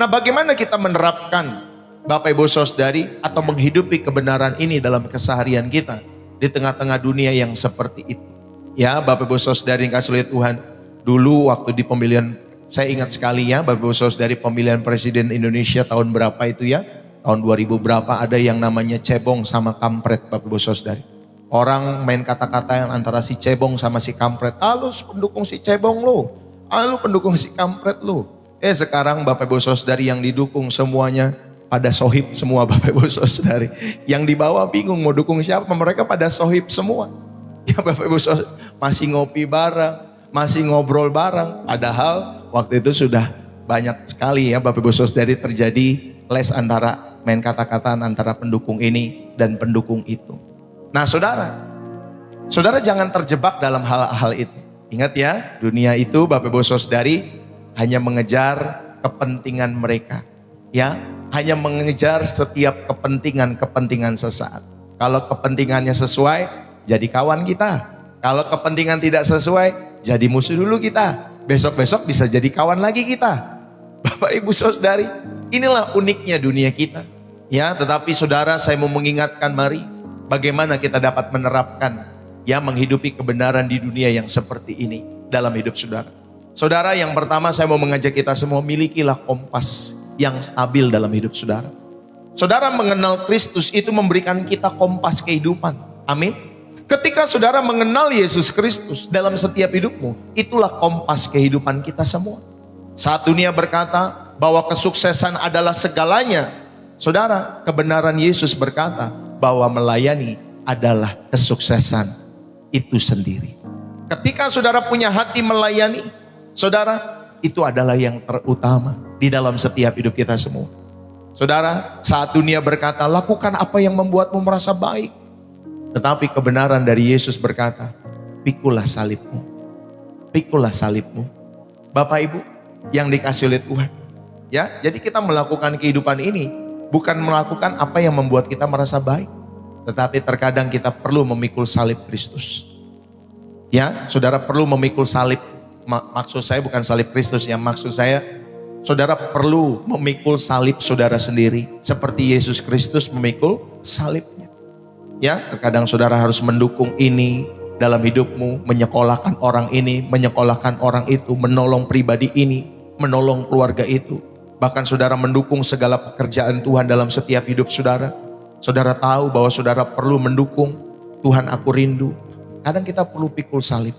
Nah, bagaimana kita menerapkan Bapak Ibu Saudari atau menghidupi kebenaran ini dalam keseharian kita di tengah-tengah dunia yang seperti itu? Ya, Bapak Ibu Saudari yang kasih oleh Tuhan, dulu waktu di pemilihan, saya ingat sekali ya, Bapak Ibu Saudari, pemilihan presiden Indonesia tahun berapa itu ya? Tahun 2000 berapa, ada yang namanya cebong sama kampret Bapak Ibu Saudari. Orang main kata-kata yang antara si cebong sama si kampret. Lu pendukung si cebong lu, lu pendukung si kampret lu. Sekarang Bapak Ibu Saudari yang didukung semuanya pada sohib semua Bapak Ibu Saudari. Yang di bawah bingung mau dukung siapa, mereka pada sohib semua. Ya Bapak Ibu Saudari, masih ngopi bareng, masih ngobrol bareng. Padahal waktu itu sudah banyak sekali ya Bapak Ibu Saudari terjadi les antara main kata-kataan antara pendukung ini dan pendukung itu. Nah saudara jangan terjebak dalam hal-hal itu. Ingat ya, dunia itu Bapak Ibu Saudari hanya mengejar kepentingan mereka. Ya, hanya mengejar setiap kepentingan sesaat. Kalau kepentingannya sesuai, jadi kawan kita. Kalau kepentingan tidak sesuai, jadi musuh dulu kita. Besok-besok bisa jadi kawan lagi kita. Bapak Ibu Saudari, inilah uniknya dunia kita. Ya, tetapi saudara, saya mau mengingatkan, mari bagaimana kita dapat menerapkan, ya, menghidupi kebenaran di dunia yang seperti ini dalam hidup saudara. Saudara, yang pertama saya mau mengajak kita semua, milikilah kompas yang stabil dalam hidup saudara. Saudara, mengenal Kristus itu memberikan kita kompas kehidupan. Amin. Ketika saudara mengenal Yesus Kristus dalam setiap hidupmu, itulah kompas kehidupan kita semua. Saat dunia berkata bahwa kesuksesan adalah segalanya, saudara, kebenaran Yesus berkata bahwa melayani adalah kesuksesan itu sendiri. Ketika saudara punya hati melayani, saudara, itu adalah yang terutama di dalam setiap hidup kita semua. Saudara, saat dunia berkata, lakukan apa yang membuatmu merasa baik. Tetapi kebenaran dari Yesus berkata, pikulah salibmu. Pikulah salibmu. Bapak Ibu yang dikasih oleh Tuhan. Ya, jadi kita melakukan kehidupan ini bukan melakukan apa yang membuat kita merasa baik. Tetapi terkadang kita perlu memikul salib Kristus. Ya, saudara perlu memikul salib. Maksud saya bukan salib Kristus, yang maksud saya saudara perlu memikul salib saudara sendiri seperti Yesus Kristus memikul salibnya. Ya, terkadang saudara harus mendukung ini dalam hidupmu, menyekolahkan orang ini, menyekolahkan orang itu, menolong pribadi ini, menolong keluarga itu. Bahkan saudara mendukung segala pekerjaan Tuhan dalam setiap hidup saudara. Saudara tahu bahwa saudara perlu mendukung Tuhan aku rindu. Kadang kita perlu pikul salib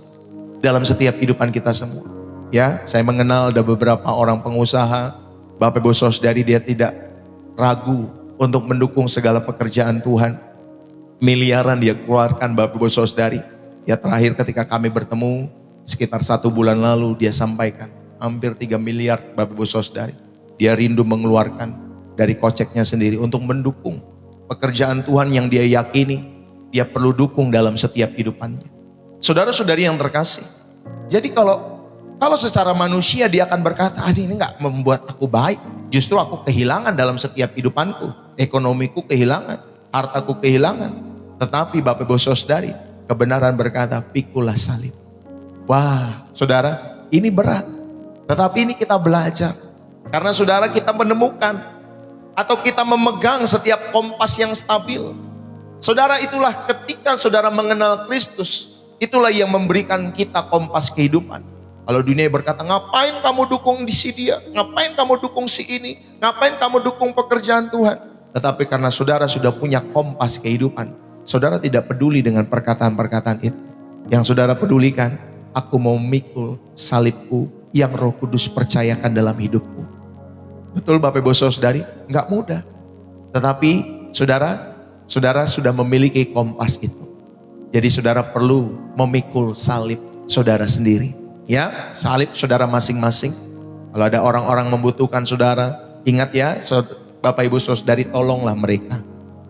dalam setiap kehidupan kita semua. Ya, saya mengenal ada beberapa orang pengusaha, Bapak Ibu Saudari, dia tidak ragu untuk mendukung segala pekerjaan Tuhan. Miliaran dia keluarkan, Bapak Ibu Saudari. Ya, terakhir ketika kami bertemu sekitar 1 bulan lalu, dia sampaikan hampir 3 miliar, Bapak Ibu Saudari. Dia rindu mengeluarkan dari koceknya sendiri untuk mendukung pekerjaan Tuhan yang dia yakini dia perlu dukung dalam setiap kehidupannya. Saudara-saudari yang terkasih, jadi kalau secara manusia dia akan berkata, ini enggak membuat aku baik, justru aku kehilangan dalam setiap kehidupanku, ekonomiku kehilangan, hartaku kehilangan. Tetapi Bapak Ibu Saudari, kebenaran berkata, pikulah salib. Wah, saudara, ini berat. Tetapi ini kita belajar. Karena saudara, kita menemukan atau kita memegang setiap kompas yang stabil. Saudara, itulah ketika saudara mengenal Kristus, itulah yang memberikan kita kompas kehidupan. Kalau dunia berkata, ngapain kamu dukung di si dia? Ngapain kamu dukung si ini? Ngapain kamu dukung pekerjaan Tuhan? Tetapi karena saudara sudah punya kompas kehidupan, saudara tidak peduli dengan perkataan-perkataan itu. Yang saudara pedulikan, aku mau memikul salibku yang Roh Kudus percayakan dalam hidupku. Betul Bapak Ibu Saudari, enggak mudah. Tetapi saudara sudah memiliki kompas itu. Jadi saudara perlu memikul salib saudara sendiri. Ya, salib saudara masing-masing. Kalau ada orang-orang membutuhkan saudara, ingat ya, Bapak Ibu Saudari, tolonglah mereka.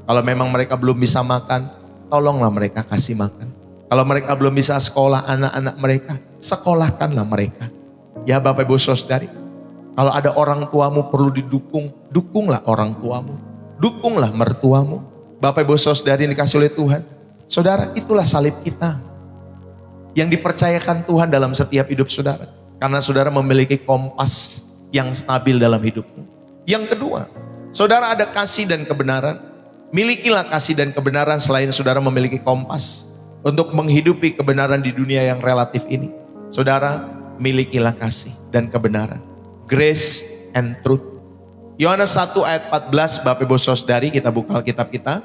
Kalau memang mereka belum bisa makan, tolonglah mereka kasih makan. Kalau mereka belum bisa sekolah anak-anak mereka, sekolahkanlah mereka. Ya Bapak Ibu Saudari, kalau ada orang tuamu perlu didukung, dukunglah orang tuamu. Dukunglah mertuamu. Bapak Ibu Saudari yang dikasih oleh Tuhan. Saudara, itulah salib kita yang dipercayakan Tuhan dalam setiap hidup saudara. Karena saudara memiliki kompas yang stabil dalam hidupmu. Yang kedua, saudara ada kasih dan kebenaran. Milikilah kasih dan kebenaran selain saudara memiliki kompas untuk menghidupi kebenaran di dunia yang relatif ini. Saudara, milikilah kasih dan kebenaran. Grace and truth. Yohanes 1 ayat 14, Bapak Ibu Saudari, kita buka Alkitab kita.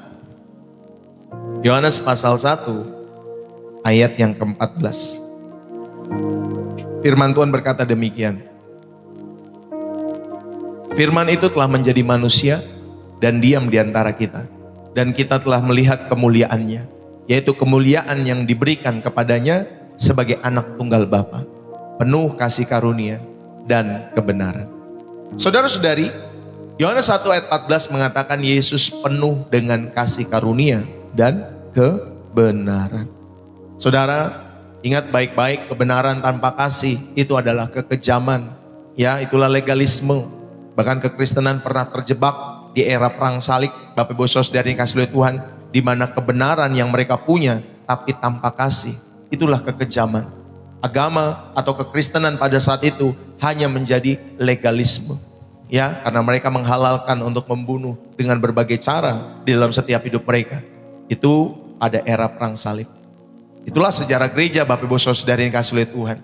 Yohanes pasal 1 ayat yang ke-14. Firman Tuhan berkata demikian. Firman itu telah menjadi manusia dan diam di antara kita. Dan kita telah melihat kemuliaannya, yaitu kemuliaan yang diberikan kepadanya sebagai anak tunggal Bapa, penuh kasih karunia dan kebenaran. Saudara-saudari, Yohanes 1 ayat 14 mengatakan Yesus penuh dengan kasih karunia dan kebenaran. Saudara, ingat baik-baik, kebenaran tanpa kasih itu adalah kekejaman. Ya, itulah legalisme. Bahkan kekristenan pernah terjebak di era perang salib, Bapak Ibu Saudari yang kasih oleh Tuhan, di mana kebenaran yang mereka punya tapi tanpa kasih, itulah kekejaman. Agama atau kekristenan pada saat itu hanya menjadi legalisme. Ya, karena mereka menghalalkan untuk membunuh dengan berbagai cara di dalam setiap hidup mereka. Itu pada era perang salib. Itulah sejarah gereja Bapak Ibu Saudari yang kasih oleh Tuhan.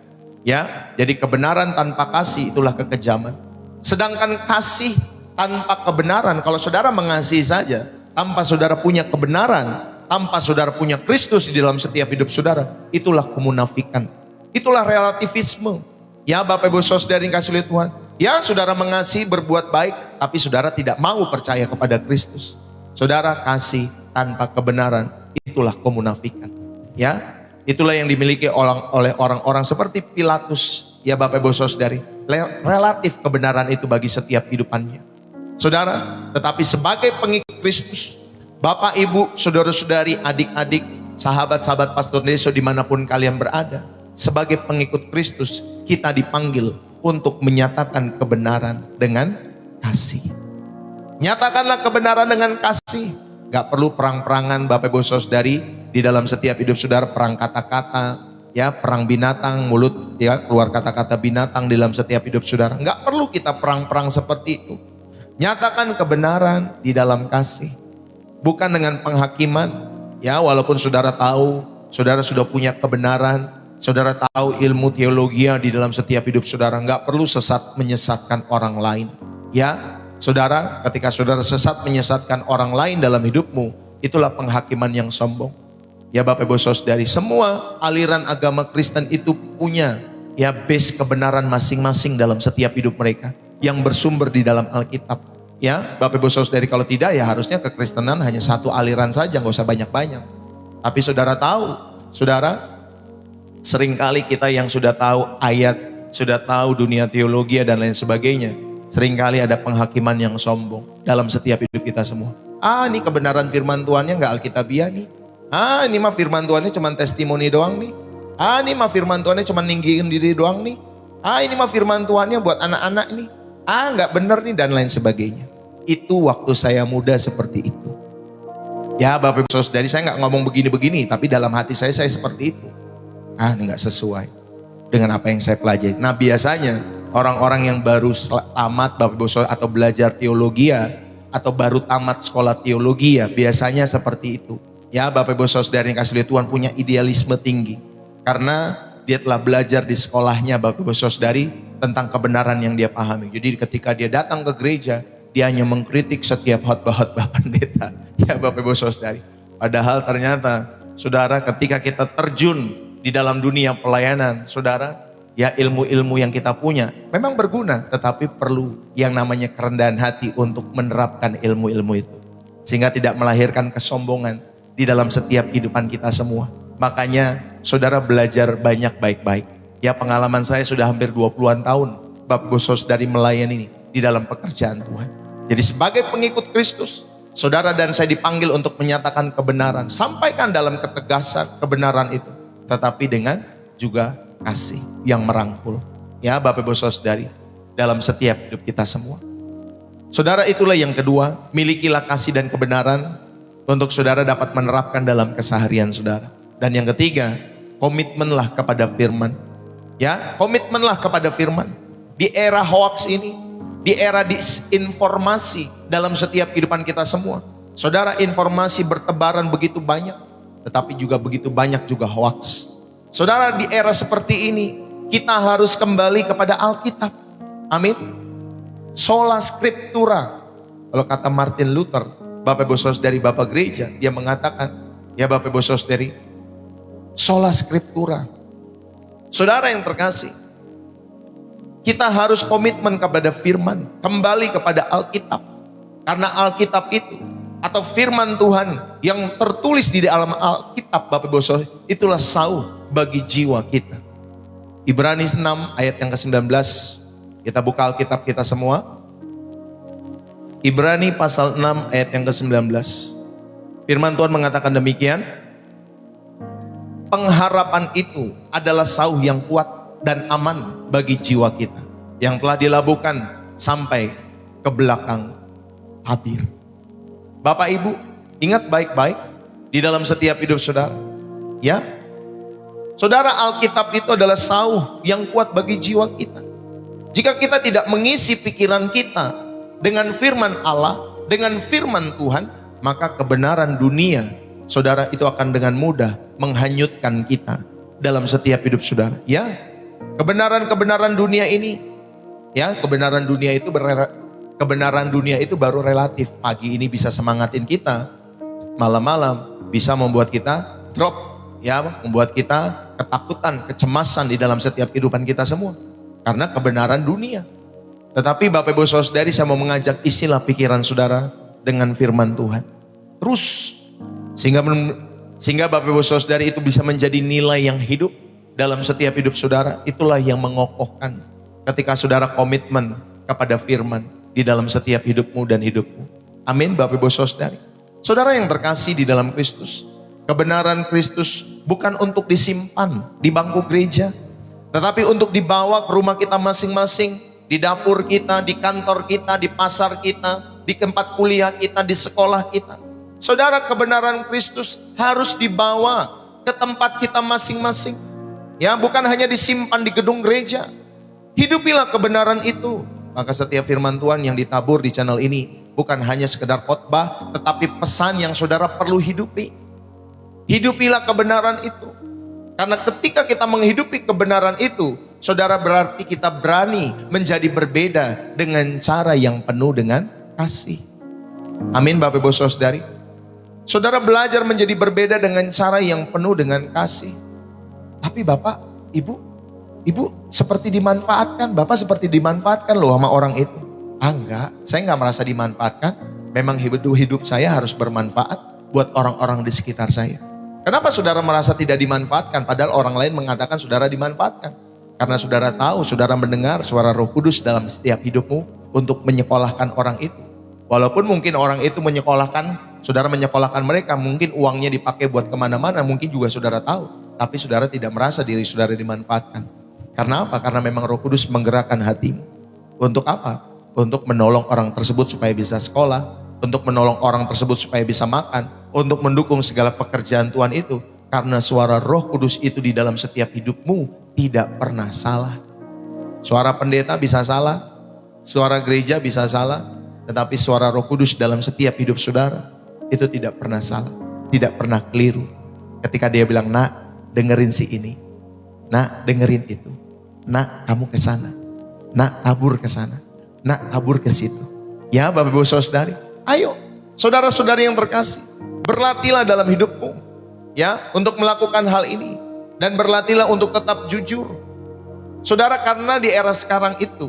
Ya, jadi kebenaran tanpa kasih itulah kekejaman. Sedangkan kasih tanpa kebenaran, kalau saudara mengasihi saja tanpa saudara punya kebenaran, tanpa saudara punya Kristus di dalam setiap hidup saudara, itulah kemunafikan. Itulah relativisme. Ya Bapak Ibu Saudara yang kasih oleh Tuhan. Ya saudara mengasihi berbuat baik, tapi saudara tidak mau percaya kepada Kristus. Saudara kasih tanpa kebenaran, itulah kemunafikan. Ya, itulah yang dimiliki oleh orang-orang seperti Pilatus. Ya Bapak Ibu Saudari, relatif kebenaran itu bagi setiap hidupannya. Saudara, tetapi sebagai pengikut Kristus, Bapak Ibu, saudara-saudari, adik-adik, sahabat-sahabat Pastor Deso dimanapun kalian berada, sebagai pengikut Kristus, kita dipanggil untuk menyatakan kebenaran dengan kasih. Nyatakanlah kebenaran dengan kasih. Gak perlu perang-perangan Bapak Ibu Saudari, di dalam setiap hidup saudara perang kata-kata, ya perang binatang, mulut ya keluar kata-kata binatang di dalam setiap hidup saudara. Gak perlu kita perang-perang seperti itu. Nyatakan kebenaran di dalam kasih. Bukan dengan penghakiman, ya walaupun saudara tahu, saudara sudah punya kebenaran, saudara tahu ilmu teologi di dalam setiap hidup saudara, nggak perlu sesat menyesatkan orang lain. Ya, saudara, ketika saudara sesat menyesatkan orang lain dalam hidupmu, itulah penghakiman yang sombong. Ya Bapak Ibu Saudari, semua aliran agama Kristen itu punya ya base kebenaran masing-masing dalam setiap hidup mereka yang bersumber di dalam Alkitab. Ya, Bapak Ibu Saudari, kalau tidak ya harusnya kekristenan hanya satu aliran saja, nggak usah banyak-banyak. Tapi saudara tahu, saudara, seringkali kita yang sudah tahu ayat, sudah tahu dunia teologi dan lain sebagainya, seringkali ada penghakiman yang sombong dalam setiap hidup kita semua. Ini kebenaran firman Tuhannya nggak alkitabiah nih. Ini mah firman Tuhannya cuma testimoni doang nih. Ini mah firman Tuhannya cuma ninggiin diri doang nih. Ini mah firman Tuhannya buat anak-anak nih. Nggak bener nih dan lain sebagainya. Itu waktu saya muda seperti itu. Ya Bapak Ibu Saudari, saya nggak ngomong begini-begini, tapi dalam hati saya seperti itu. Ini nggak sesuai dengan apa yang saya pelajari. Nah biasanya orang-orang yang baru tamat Bapak Ibu Saudari atau belajar teologi atau baru tamat sekolah teologi biasanya seperti itu. Ya Bapak Ibu Saudari yang kasih Tuhan punya idealisme tinggi. Karena dia telah belajar di sekolahnya Bapak Ibu Saudari tentang kebenaran yang dia pahami. Jadi ketika dia datang ke gereja, dia hanya mengkritik setiap khotbah-khotbah pendeta. Ya Bapak Ibu Saudari. Padahal ternyata saudara ketika kita terjun di dalam dunia pelayanan, saudara, ya ilmu-ilmu yang kita punya memang berguna, tetapi perlu yang namanya kerendahan hati untuk menerapkan ilmu-ilmu itu. Sehingga tidak melahirkan kesombongan di dalam setiap kehidupan kita semua. Makanya saudara belajar banyak baik-baik. Ya pengalaman saya sudah hampir 20-an tahun Bapak Ibu Saudari melayani di dalam pekerjaan Tuhan. Jadi sebagai pengikut Kristus, saudara dan saya dipanggil untuk menyatakan kebenaran. Sampaikan dalam ketegasan kebenaran itu, tetapi dengan juga kasih yang merangkul. Ya Bapak Ibu Saudari, dalam setiap hidup kita semua. Saudara, itulah yang kedua, milikilah kasih dan kebenaran untuk saudara dapat menerapkan dalam keseharian saudara. Dan yang ketiga, komitmenlah kepada firman. Ya, komitmenlah kepada firman. Di era hoax ini, di era disinformasi dalam setiap kehidupan kita semua. Saudara, informasi bertebaran begitu banyak, tetapi juga begitu banyak juga hoax. Saudara, di era seperti ini, kita harus kembali kepada Alkitab. Amin. Sola Scriptura. Kalau kata Martin Luther, Bapak Ibu Saudari, Bapak Gereja, dia mengatakan, ya Bapak Ibu Saudari, Sola Scriptura. Saudara yang terkasih, kita harus komitmen kepada firman, kembali kepada Alkitab. Karena Alkitab itu, atau firman Tuhan yang tertulis di dalam Alkitab, Bapak Ibu Saudari, itulah sauh bagi jiwa kita. Ibrani 6 ayat yang ke-19, kita buka Alkitab kita semua. Ibrani pasal 6 ayat yang ke-19. Firman Tuhan mengatakan demikian. Pengharapan itu adalah sauh yang kuat dan aman bagi jiwa kita, yang telah dilabuhkan sampai ke belakang tabir. Bapak Ibu, ingat baik-baik di dalam setiap hidup saudara. Ya, saudara, Alkitab itu adalah sauh yang kuat bagi jiwa kita. Jika kita tidak mengisi pikiran kita dengan firman Allah, dengan firman Tuhan, maka kebenaran dunia, saudara, itu akan dengan mudah menghanyutkan kita dalam setiap hidup saudara. Ya, kebenaran-kebenaran dunia ini, ya, kebenaran dunia itu baru relatif. Pagi ini bisa semangatin kita, malam-malam bisa membuat kita drop, ya, membuat kita ketakutan, kecemasan di dalam setiap kehidupan kita semua. Karena kebenaran dunia. Tetapi Bapak Ibu Saudari, saya mau mengajak isilah pikiran saudara dengan firman Tuhan. Terus, sehingga Bapak Ibu Saudari itu bisa menjadi nilai yang hidup dalam setiap hidup saudara. Itulah yang mengokohkan ketika saudara komitmen kepada firman di dalam setiap hidupmu dan hidupmu. Amin Bapak Ibu Saudari. Saudara yang terkasih di dalam Kristus, kebenaran Kristus bukan untuk disimpan di bangku gereja, tetapi untuk dibawa ke rumah kita masing-masing, di dapur kita, di kantor kita, di pasar kita, di tempat kuliah kita, di sekolah kita. Saudara, kebenaran Kristus harus dibawa ke tempat kita masing-masing. Ya, bukan hanya disimpan di gedung gereja. Hidupilah kebenaran itu. Maka setiap firman Tuhan yang ditabur di channel ini bukan hanya sekedar khotbah, tetapi pesan yang saudara perlu hidupi. Hidupilah kebenaran itu. Karena ketika kita menghidupi kebenaran itu, saudara, berarti kita berani menjadi berbeda dengan cara yang penuh dengan kasih. Amin Bapak Ibu Saudari. Saudara belajar menjadi berbeda dengan cara yang penuh dengan kasih. Tapi Bapak, Ibu seperti dimanfaatkan. Bapak seperti dimanfaatkan loh sama orang itu. Enggak, saya enggak merasa dimanfaatkan. Memang hidup saya harus bermanfaat buat orang-orang di sekitar saya. Kenapa saudara merasa tidak dimanfaatkan? Padahal orang lain mengatakan saudara dimanfaatkan. Karena saudara tahu, saudara mendengar suara Roh Kudus dalam setiap hidupmu untuk menyekolahkan orang itu. Walaupun mungkin orang itu saudara menyekolahkan mereka, mungkin uangnya dipakai buat kemana-mana, mungkin juga saudara tahu. Tapi saudara tidak merasa diri saudara dimanfaatkan. Karena apa? Karena memang Roh Kudus menggerakkan hatimu. Untuk apa? Untuk menolong orang tersebut supaya bisa sekolah, untuk menolong orang tersebut supaya bisa makan, untuk mendukung segala pekerjaan Tuhan itu. Karena suara Roh Kudus itu di dalam setiap hidupmu tidak pernah salah. Suara pendeta bisa salah, suara gereja bisa salah, tetapi suara Roh Kudus dalam setiap hidup saudara itu tidak pernah salah, tidak pernah keliru. Ketika dia bilang, nak dengerin si ini, nak dengerin itu, nak kamu ke sana, nak tabur ke sana, nak tabur ke situ. Ya Bapak Ibu Saudari, ayo saudara-saudari yang terkasih, berlatihlah dalam hidupmu ya untuk melakukan hal ini, dan berlatihlah untuk tetap jujur. Saudara, karena di era sekarang itu,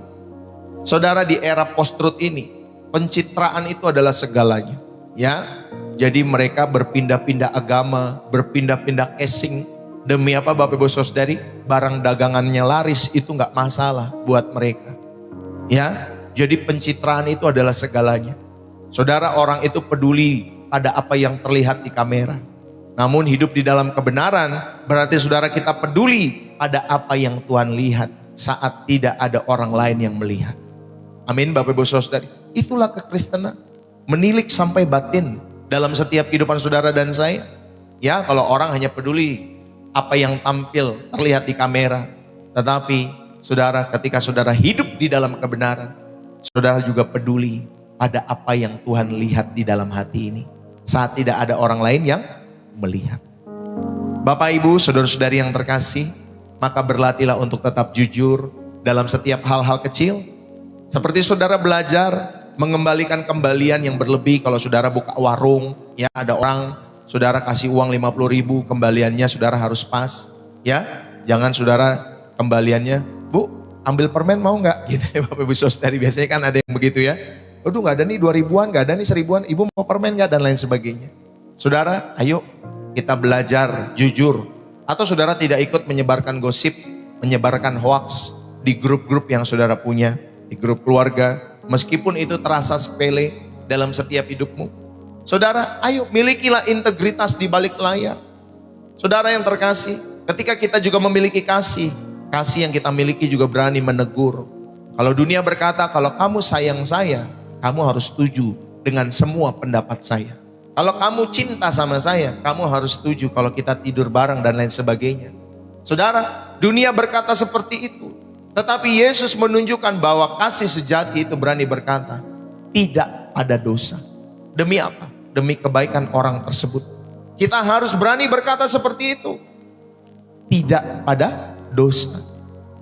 saudara, di era post-truth ini, pencitraan itu adalah segalanya. Ya, jadi mereka berpindah-pindah agama, berpindah-pindah casing. Demi apa Bapak Ibu Saudari? Barang dagangannya laris itu nggak masalah buat mereka. Ya, jadi pencitraan itu adalah segalanya. Saudara, orang itu peduli pada apa yang terlihat di kamera. Namun hidup di dalam kebenaran berarti saudara kita peduli pada apa yang Tuhan lihat saat tidak ada orang lain yang melihat. Amin Bapak Ibu Saudari. Itulah kekristenan. Menilik sampai batin dalam setiap kehidupan saudara dan saya. Ya, kalau orang hanya peduli apa yang tampil terlihat di kamera. Tetapi saudara, ketika saudara hidup di dalam kebenaran, saudara juga peduli pada apa yang Tuhan lihat di dalam hati ini. Saat tidak ada orang lain yang melihat. Bapak Ibu, saudara-saudari yang terkasih, maka berlatihlah untuk tetap jujur dalam setiap hal-hal kecil. Seperti saudara belajar mengembalikan kembalian yang berlebih. Kalau saudara buka warung, ya ada orang, saudara kasih uang 50.000, kembaliannya saudara harus pas. Ya, jangan saudara kembaliannya, Bu, ambil permen mau nggak? Gitu ya Bapak Ibu Saudari, biasanya kan ada yang begitu ya. Aduh nggak ada nih 2.000-an, nggak ada nih 1.000-an, Ibu mau permen nggak? Dan lain sebagainya. Saudara, ayo kita belajar jujur. Atau saudara tidak ikut menyebarkan gosip, menyebarkan hoax di grup-grup yang saudara punya, di grup keluarga. Meskipun itu terasa sepele dalam setiap hidupmu. Saudara, ayo milikilah integritas di balik layar. Saudara yang terkasih, ketika kita juga memiliki kasih, kasih yang kita miliki juga berani menegur. Kalau dunia berkata, kalau kamu sayang saya, kamu harus setuju dengan semua pendapat saya. Kalau kamu cinta sama saya, kamu harus setuju kalau kita tidur bareng dan lain sebagainya. Saudara, dunia berkata seperti itu. Tetapi Yesus menunjukkan bahwa kasih sejati itu berani berkata, tidak ada dosa. Demi apa? Demi kebaikan orang tersebut. Kita harus berani berkata seperti itu. Tidak ada dosa.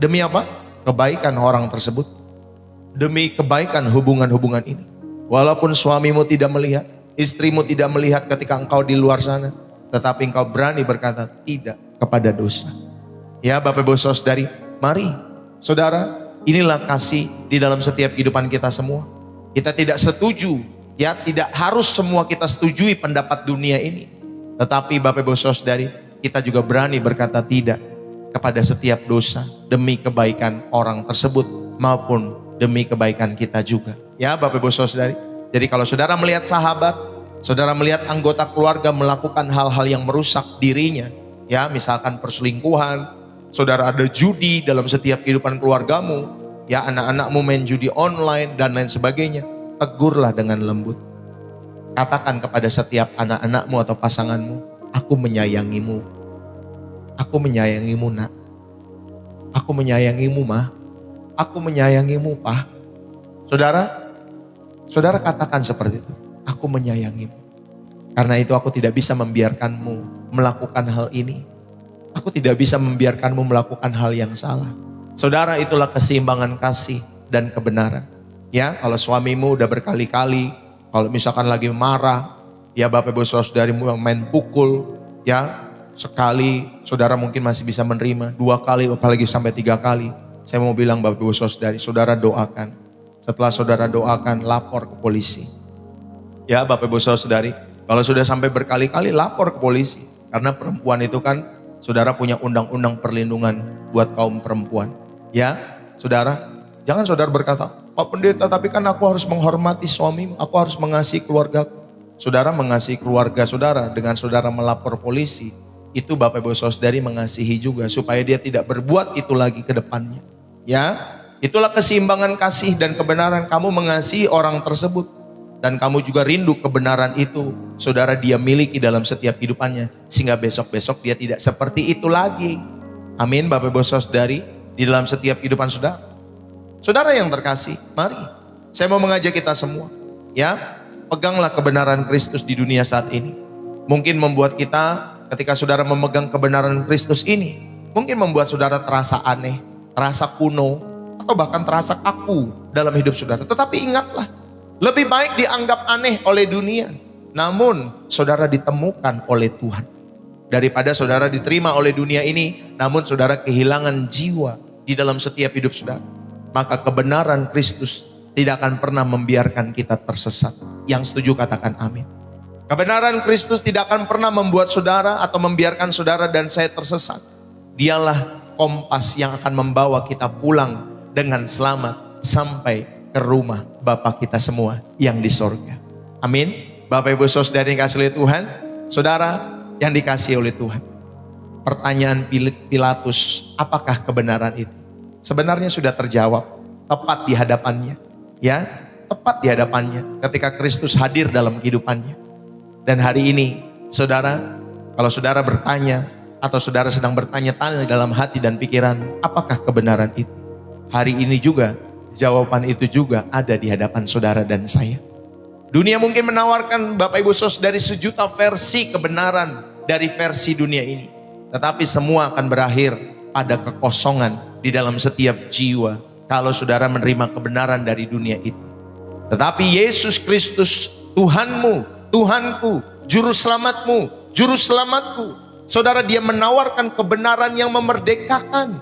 Demi apa? Kebaikan orang tersebut. Demi kebaikan hubungan-hubungan ini. Walaupun suamimu tidak melihat, istrimu tidak melihat ketika engkau di luar sana, tetapi engkau berani berkata tidak kepada dosa. Ya Bapak Ibu Saudari, mari saudara, inilah kasih di dalam setiap kehidupan kita semua. Kita tidak setuju, ya tidak harus semua kita setujui pendapat dunia ini. Tetapi Bapak Ibu Saudari, kita juga berani berkata tidak kepada setiap dosa demi kebaikan orang tersebut maupun demi kebaikan kita juga. Ya Bapak Ibu Saudari, jadi kalau saudara melihat sahabat, saudara melihat anggota keluarga melakukan hal-hal yang merusak dirinya, ya misalkan perselingkuhan, saudara ada judi dalam setiap kehidupan keluargamu, ya anak-anakmu main judi online dan lain sebagainya, tegurlah dengan lembut. Katakan kepada setiap anak-anakmu atau pasanganmu, aku menyayangimu. Aku menyayangimu nak. Aku menyayangimu mah. Aku menyayangimu pak. Saudara katakan seperti itu. Aku menyayangimu. Karena itu aku tidak bisa membiarkanmu melakukan hal ini. Aku tidak bisa membiarkanmu melakukan hal yang salah. Saudara, itulah keseimbangan kasih dan kebenaran. Ya, kalau suamimu udah berkali-kali, kalau misalkan lagi marah, ya Bapak Ibu Saudarimu yang main pukul, ya sekali saudara mungkin masih bisa menerima, 2 kali apalagi sampai 3 kali. Saya mau bilang Bapak Ibu Saudari, saudara doakan. Setelah saudara doakan, lapor ke polisi. Ya Bapak Ibu Saudari, kalau sudah sampai berkali-kali lapor ke polisi. Karena perempuan itu kan, saudara punya undang-undang perlindungan buat kaum perempuan. Ya saudara, jangan saudara berkata, Pak Pendeta, tapi kan aku harus menghormati suamimu, aku harus mengasihi keluargaku. Saudara mengasihi keluarga saudara dengan saudara melapor polisi, itu Bapak Ibu Saudari mengasihi juga supaya dia tidak berbuat itu lagi ke depannya. Ya, itulah keseimbangan kasih dan kebenaran. Kamu mengasihi orang tersebut dan kamu juga rindu kebenaran itu, saudara, dia miliki dalam setiap kehidupannya, sehingga besok-besok dia tidak seperti itu lagi. Amin Bapak Ibu Saudari, di dalam setiap kehidupan saudara. Saudara yang terkasih, mari saya mau mengajak kita semua, ya, peganglah kebenaran Kristus di dunia saat ini. Mungkin membuat kita, ketika saudara memegang kebenaran Kristus ini, mungkin membuat saudara terasa aneh, terasa kuno, atau bahkan terasa kaku dalam hidup saudara. Tetapi ingatlah, lebih baik dianggap aneh oleh dunia, namun saudara ditemukan oleh Tuhan, daripada saudara diterima oleh dunia ini, namun saudara kehilangan jiwa di dalam setiap hidup saudara. Maka kebenaran Kristus tidak akan pernah membiarkan kita tersesat. Yang setuju katakan amin. Kebenaran Kristus tidak akan pernah membuat saudara atau membiarkan saudara dan saya tersesat. Dialah kompas yang akan membawa kita pulang dengan selamat sampai ke rumah Bapa kita semua yang di sorga. Amin. Bapak Ibu Saudara yang dikasihi oleh Tuhan, saudara yang dikasihi oleh Tuhan. Pertanyaan Pilatus, apakah kebenaran itu? Sebenarnya sudah terjawab, tepat di hadapannya. Ya, tepat di hadapannya ketika Kristus hadir dalam kehidupannya. Dan hari ini, saudara, kalau saudara bertanya atau saudara sedang bertanya-tanya dalam hati dan pikiran, apakah kebenaran itu? Hari ini juga, jawaban itu juga ada di hadapan saudara dan saya. Dunia mungkin menawarkan Bapak Ibu Saudara dari sejuta versi kebenaran dari versi dunia ini. Tetapi semua akan berakhir pada kekosongan di dalam setiap jiwa kalau saudara menerima kebenaran dari dunia itu. Tetapi Yesus Kristus, Tuhanmu, Tuhanku, Juru Selamatmu, Juru Selamatku, saudara, dia menawarkan kebenaran yang memerdekakan.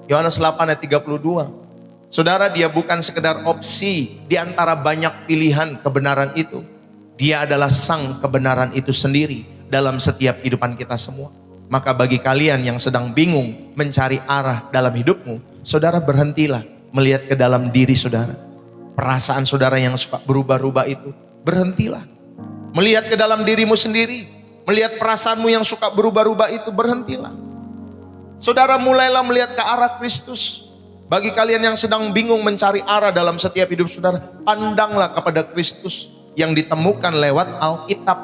Yohanes 8 ayat 32. Saudara, dia bukan sekedar opsi di antara banyak pilihan kebenaran itu. Dia adalah sang kebenaran itu sendiri dalam setiap kehidupan kita semua. Maka bagi kalian yang sedang bingung mencari arah dalam hidupmu, saudara berhentilah melihat ke dalam diri saudara. Perasaan saudara yang suka berubah-ubah itu, berhentilah. Melihat ke dalam dirimu sendiri, melihat perasaanmu yang suka berubah-ubah itu, berhentilah. Saudara mulailah melihat ke arah Kristus. Bagi kalian yang sedang bingung mencari arah dalam setiap hidup saudara, pandanglah kepada Kristus yang ditemukan lewat Alkitab.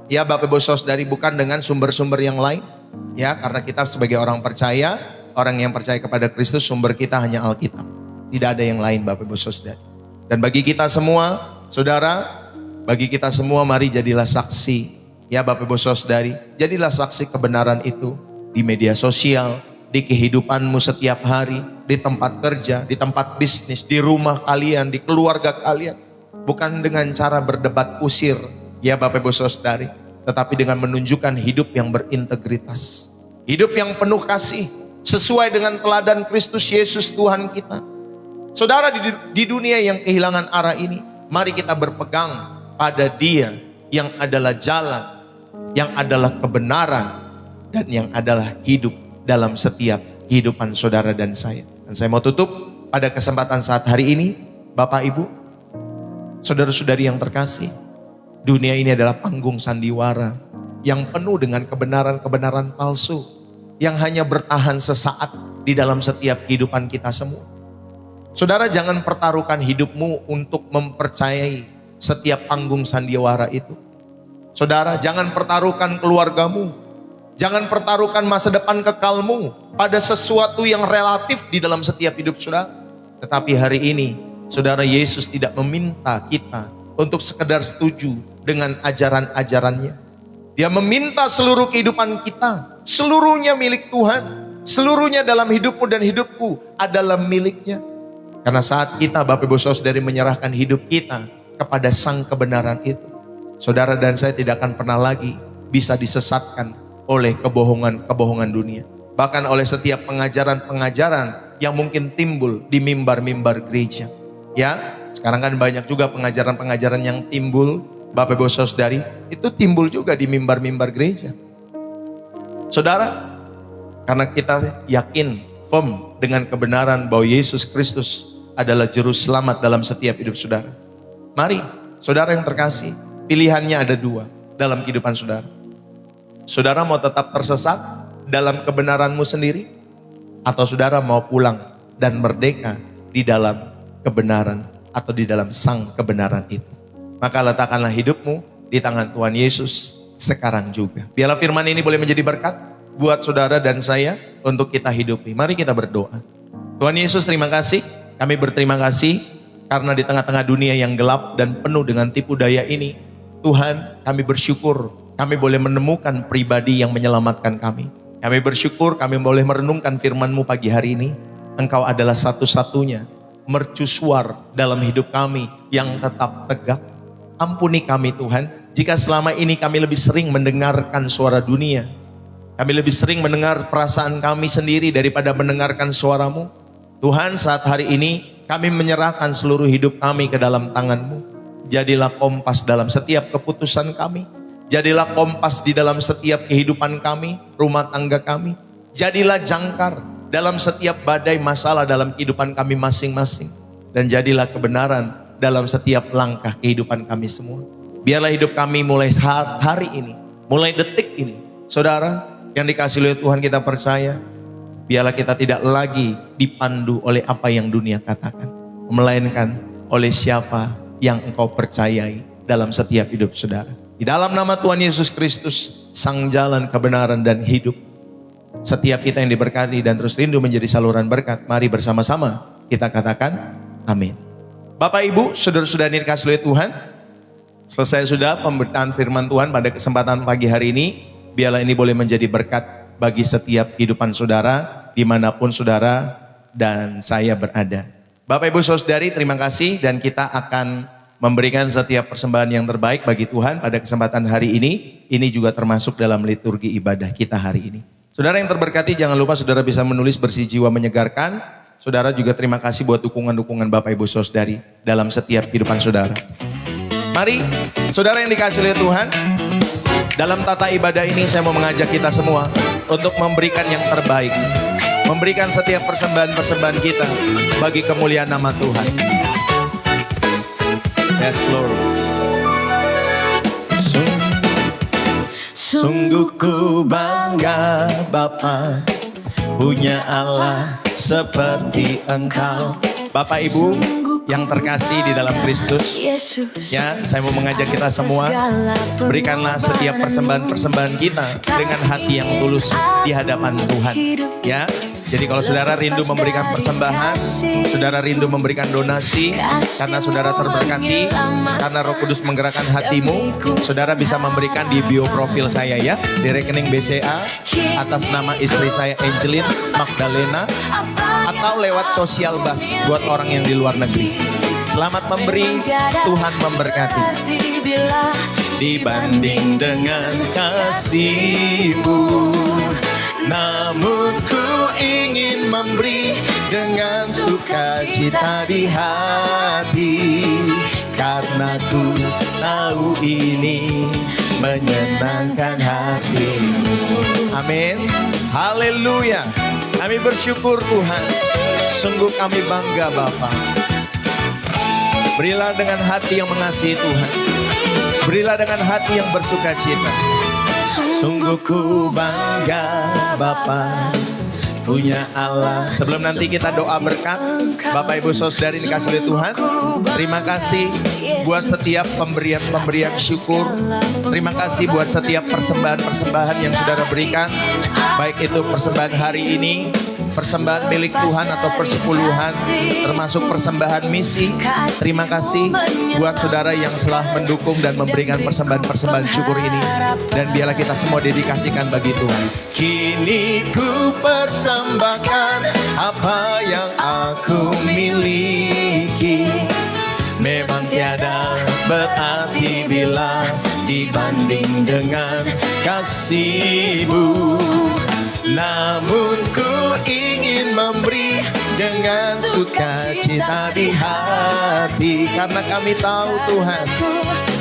Ya Bapak Ibu Saudari, bukan dengan sumber-sumber yang lain. Ya, karena kita sebagai orang percaya, orang yang percaya kepada Kristus, sumber kita hanya Alkitab. Tidak ada yang lain Bapak Ibu Saudari. Dan bagi kita semua, saudara, bagi kita semua mari jadilah saksi. Ya Bapak Ibu Saudari, jadilah saksi kebenaran itu di media sosial, di kehidupanmu setiap hari, di tempat kerja, di tempat bisnis, di rumah kalian, di keluarga kalian. Bukan dengan cara berdebat kusir, ya Bapak Ibu Saudari, tetapi dengan menunjukkan hidup yang berintegritas, hidup yang penuh kasih, sesuai dengan teladan Kristus Yesus Tuhan kita. Saudara, di dunia yang kehilangan arah ini, mari kita berpegang pada Dia yang adalah jalan, yang adalah kebenaran, dan yang adalah hidup dalam setiap kehidupan saudara dan saya. Dan saya mau tutup pada kesempatan saat hari ini, Bapak Ibu, saudara-saudari yang terkasih, dunia ini adalah panggung sandiwara yang penuh dengan kebenaran-kebenaran palsu yang hanya bertahan sesaat di dalam setiap kehidupan kita semua. Saudara, jangan pertaruhkan hidupmu untuk mempercayai setiap panggung sandiwara itu. Saudara, jangan pertaruhkan keluargamu, jangan pertaruhkan masa depan kekalmu pada sesuatu yang relatif di dalam setiap hidup saudara. Tetapi hari ini, saudara, Yesus tidak meminta kita untuk sekedar setuju dengan ajaran-ajarannya. Dia meminta seluruh kehidupan kita, seluruhnya milik Tuhan, seluruhnya dalam hidupmu dan hidupku adalah miliknya. Karena saat kita, Bapak Ibu Saudari, menyerahkan hidup kita kepada sang kebenaran itu, saudara dan saya tidak akan pernah lagi bisa disesatkan oleh kebohongan-kebohongan dunia. Bahkan oleh setiap pengajaran-pengajaran yang mungkin timbul di mimbar-mimbar gereja. Ya, sekarang kan banyak juga pengajaran-pengajaran yang timbul, Bapak Ibu Saudari, itu timbul juga di mimbar-mimbar gereja. Saudara, karena kita yakin firm dengan kebenaran bahwa Yesus Kristus adalah juru selamat dalam setiap hidup saudara. Mari, saudara yang terkasih, pilihannya ada dua dalam kehidupan saudara. Saudara mau tetap tersesat dalam kebenaranmu sendiri, atau saudara mau pulang dan merdeka di dalam kebenaran atau di dalam sang kebenaran itu. Maka letakkanlah hidupmu di tangan Tuhan Yesus sekarang juga. Biarlah firman ini boleh menjadi berkat buat saudara dan saya untuk kita hidupi. Mari kita berdoa. Tuhan Yesus, terima kasih. Kami berterima kasih karena di tengah-tengah dunia yang gelap dan penuh dengan tipu daya ini, Tuhan, kami bersyukur kami boleh menemukan pribadi yang menyelamatkan kami. Kami bersyukur kami boleh merenungkan firman-Mu pagi hari ini. Engkau adalah satu-satunya mercusuar dalam hidup kami yang tetap tegak. Ampuni kami Tuhan, jika selama ini kami lebih sering mendengarkan suara dunia. Kami lebih sering mendengar perasaan kami sendiri daripada mendengarkan suara-Mu. Tuhan, saat hari ini kami menyerahkan seluruh hidup kami ke dalam tangan-Mu. Jadilah kompas dalam setiap keputusan kami. Jadilah kompas di dalam setiap kehidupan kami, rumah tangga kami. Jadilah jangkar dalam setiap badai masalah dalam kehidupan kami masing-masing. Dan jadilah kebenaran dalam setiap langkah kehidupan kami semua. Biarlah hidup kami mulai hari ini, mulai detik ini, saudara yang dikasihi oleh Tuhan, kita percaya, biarlah kita tidak lagi dipandu oleh apa yang dunia katakan, melainkan oleh siapa yang Engkau percayai dalam setiap hidup saudara. Di dalam nama Tuhan Yesus Kristus, sang jalan kebenaran dan hidup, setiap kita yang diberkati dan terus rindu menjadi saluran berkat, mari bersama-sama kita katakan amin. Bapak Ibu, saudara-saudari dikasihi oleh Tuhan, selesai sudah pemberitaan firman Tuhan pada kesempatan pagi hari ini. Biarlah ini boleh menjadi berkat bagi setiap kehidupan saudara, dimanapun saudara dan saya berada. Bapak Ibu Saudari, terima kasih, dan kita akan memberikan setiap persembahan yang terbaik bagi Tuhan pada kesempatan hari ini. Ini juga termasuk dalam liturgi ibadah kita hari ini. Saudara yang terberkati, jangan lupa saudara bisa menulis bersih jiwa menyegarkan. Saudara juga terima kasih buat dukungan-dukungan Bapak Ibu Saudari dalam setiap kehidupan saudara. Mari, saudara yang dikasihi oleh Tuhan, dalam tata ibadah ini saya mau mengajak kita semua untuk memberikan yang terbaik. Memberikan setiap persembahan-persembahan kita bagi kemuliaan nama Tuhan. Yes Lord. Sungguh ku bangga Bapa punya Allah seperti Engkau. Bapak Ibu yang terkasih di dalam Kristus, ya, saya mau mengajak kita semua, berikanlah setiap persembahan-persembahan kita dengan hati yang tulus di hadapan Tuhan. Ya, jadi kalau saudara rindu memberikan persembahan, saudara rindu memberikan donasi, karena saudara terberkati, karena Roh Kudus menggerakkan hatimu, saudara bisa memberikan di bio profil saya ya, di rekening BCA atas nama istri saya Angelin Magdalena, atau lewat sosial bus buat orang yang di luar negeri. Selamat memberi, Tuhan memberkati. dibanding dengan kasih-Mu. Namun ku ingin memberi dengan sukacita di hati, karena ku tahu ini menyenangkan hati-Mu. Amin. Haleluya. Kami bersyukur Tuhan. Sungguh kami bangga Bapa. Berilah dengan hati yang mengasihi Tuhan. Berilah dengan hati yang bersukacita. Sungguh ku bangga Bapa punya Allah. Sebelum nanti kita doa berkat, Bapak Ibu Saudari dikasih oleh Tuhan, terima kasih buat setiap pemberian syukur. Terima kasih buat setiap persembahan yang saudara berikan, baik itu persembahan hari ini, persembahan milik Tuhan atau persepuluhan, termasuk persembahan misi. Terima kasih buat saudara yang telah mendukung dan memberikan persembahan syukur ini. Dan biarlah kita semua dedikasikan bagi Tuhan. Kini ku persembahkan apa yang aku miliki. Memang tiada berarti bila dibanding dengan kasih-Mu. Namun ku ingin memberi dengan sukacita di hati, karena kami tahu Tuhan,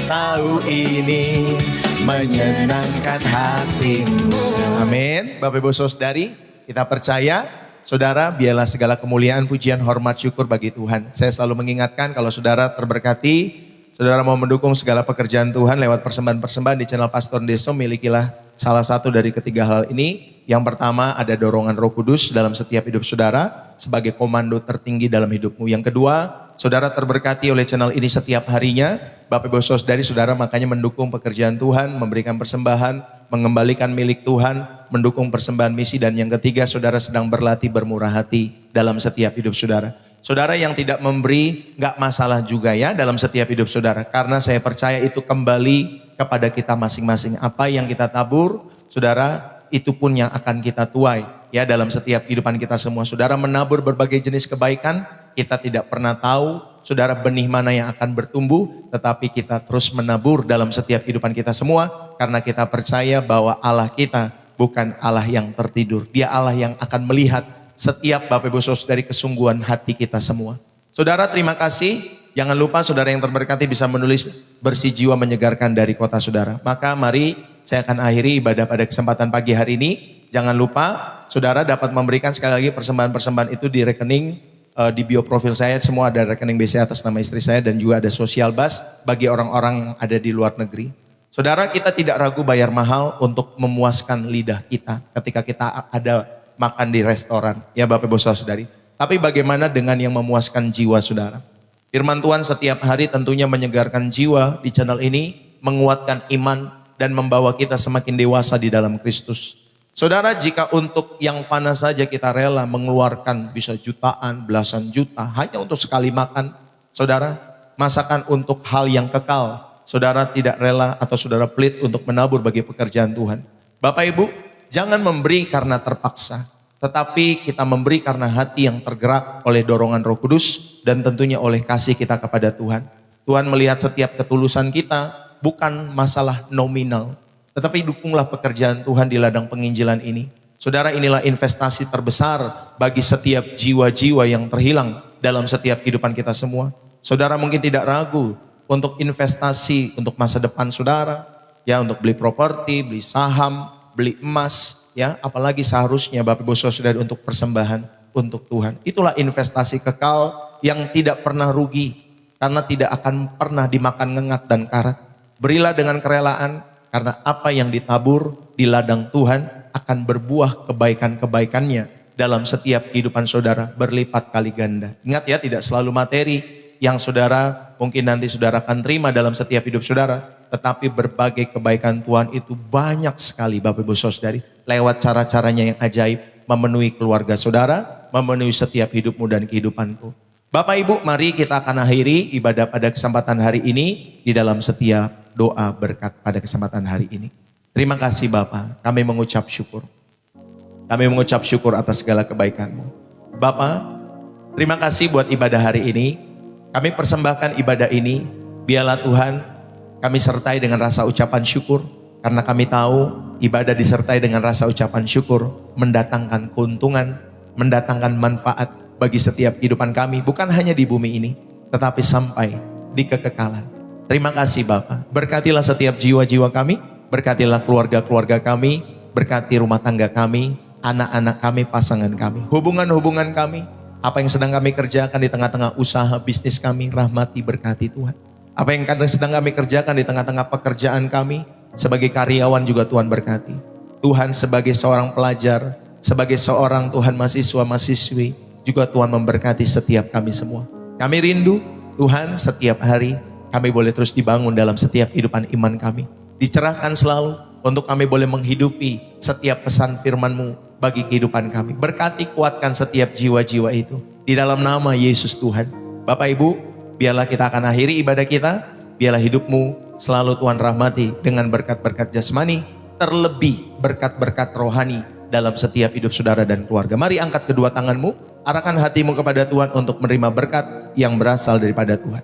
tahu ini menyenangkan hati-Mu. Amin. Bapak Ibu Saudari, kita percaya, saudara, biarlah segala kemuliaan, pujian, hormat, syukur bagi Tuhan. Saya selalu mengingatkan kalau saudara terberkati, saudara mau mendukung segala pekerjaan Tuhan lewat persembahan-persembahan di channel Pastor Deso, milikilah salah satu dari ketiga hal ini. Yang pertama, ada dorongan Roh Kudus dalam setiap hidup saudara sebagai komando tertinggi dalam hidupmu. Yang kedua, saudara terberkati oleh channel ini setiap harinya. Bapak Ibu Saudari, saudara makanya mendukung pekerjaan Tuhan, memberikan persembahan, mengembalikan milik Tuhan, mendukung persembahan misi. Dan yang ketiga, saudara sedang berlatih bermurah hati dalam setiap hidup saudara. Saudara yang tidak memberi, gak masalah juga ya dalam setiap hidup saudara. Karena saya percaya itu kembali kepada kita masing-masing. Apa yang kita tabur, saudara, itu pun yang akan kita tuai ya dalam setiap kehidupan kita semua. Saudara menabur berbagai jenis kebaikan, kita tidak pernah tahu saudara benih mana yang akan bertumbuh, tetapi kita terus menabur dalam setiap kehidupan kita semua, karena kita percaya bahwa Allah kita bukan Allah yang tertidur. Dia Allah yang akan melihat setiap Bapak Ibu Saudari kesungguhan hati kita semua. Saudara, terima kasih. Jangan lupa saudara yang terberkati bisa menulis bersih jiwa menyegarkan dari kota saudara. Maka mari saya akan akhiri ibadah pada kesempatan pagi hari ini. Jangan lupa saudara dapat memberikan sekali lagi persembahan-persembahan itu di rekening di bio profil saya. Semua ada rekening BCA atas nama istri saya, dan juga ada sosial bus bagi orang-orang yang ada di luar negeri. Saudara, kita tidak ragu bayar mahal untuk memuaskan lidah kita ketika kita ada makan di restoran ya Bapak Ibu Saudari. Tapi bagaimana dengan yang memuaskan jiwa saudara? Firman Tuhan setiap hari tentunya menyegarkan jiwa di channel ini, menguatkan iman, dan membawa kita semakin dewasa di dalam Kristus. Saudara, jika untuk yang fana saja kita rela mengeluarkan bisa jutaan, belasan juta hanya untuk sekali makan, saudara, masakan untuk hal yang kekal, saudara tidak rela atau saudara pelit untuk menabur bagi pekerjaan Tuhan. Bapak Ibu, jangan memberi karena terpaksa, tetapi kita memberi karena hati yang tergerak oleh dorongan Roh Kudus dan tentunya oleh kasih kita kepada Tuhan. Tuhan melihat setiap ketulusan kita, bukan masalah nominal, tetapi dukunglah pekerjaan Tuhan di ladang penginjilan ini. Saudara, inilah investasi terbesar bagi setiap jiwa-jiwa yang terhilang dalam setiap kehidupan kita semua. Saudara mungkin tidak ragu untuk investasi untuk masa depan saudara, ya, untuk beli properti, beli saham, beli emas, ya, apalagi seharusnya Bapak Ibu Saudara untuk persembahan untuk Tuhan. Itulah investasi kekal yang tidak pernah rugi, karena tidak akan pernah dimakan ngengat dan karat. Berilah dengan kerelaan, karena apa yang ditabur di ladang Tuhan akan berbuah kebaikan-kebaikannya dalam setiap kehidupan saudara berlipat kali ganda. Ingat ya, tidak selalu materi yang saudara mungkin nanti saudara akan terima dalam setiap hidup saudara, tetapi berbagai kebaikan Tuhan itu banyak sekali Bapak Ibu Saudari, lewat cara-caranya yang ajaib memenuhi keluarga saudara, memenuhi setiap hidupmu dan kehidupanku. Bapak Ibu, mari kita akan akhiri ibadah pada kesempatan hari ini di dalam setiap doa berkat pada kesempatan hari ini. Terima kasih Bapak, kami mengucap syukur. Kami mengucap syukur atas segala kebaikan-Mu. Bapak, terima kasih buat ibadah hari ini. Kami persembahkan ibadah ini, biarlah Tuhan Kami sertai dengan rasa ucapan syukur, karena kami tahu ibadah disertai dengan rasa ucapan syukur mendatangkan keuntungan, mendatangkan manfaat bagi setiap kehidupan kami, bukan hanya di bumi ini, tetapi sampai di kekekalan. Terima kasih Bapa. Berkatilah setiap jiwa-jiwa kami, berkatilah keluarga-keluarga kami, berkati rumah tangga kami, anak-anak kami, pasangan kami, hubungan-hubungan kami, apa yang sedang kami kerjakan di tengah-tengah usaha bisnis kami, rahmati berkati Tuhan. Apa yang sedang kami kerjakan di tengah-tengah pekerjaan kami, sebagai karyawan juga Tuhan berkati. Tuhan sebagai seorang pelajar, sebagai seorang Tuhan mahasiswa-mahasiswi, juga Tuhan memberkati setiap kami semua. Kami rindu Tuhan setiap hari kami boleh terus dibangun dalam setiap kehidupan iman kami. Dicerahkan selalu untuk kami boleh menghidupi setiap pesan firman-Mu bagi kehidupan kami. Berkati, kuatkan setiap jiwa-jiwa itu. Di dalam nama Yesus Tuhan. Bapak Ibu, biarlah kita akan akhiri ibadah kita. Biarlah hidupmu selalu Tuhan rahmati dengan berkat-berkat jasmani, terlebih berkat-berkat rohani dalam setiap hidup saudara dan keluarga. Mari angkat kedua tanganmu, arahkan hatimu kepada Tuhan untuk menerima berkat yang berasal daripada Tuhan.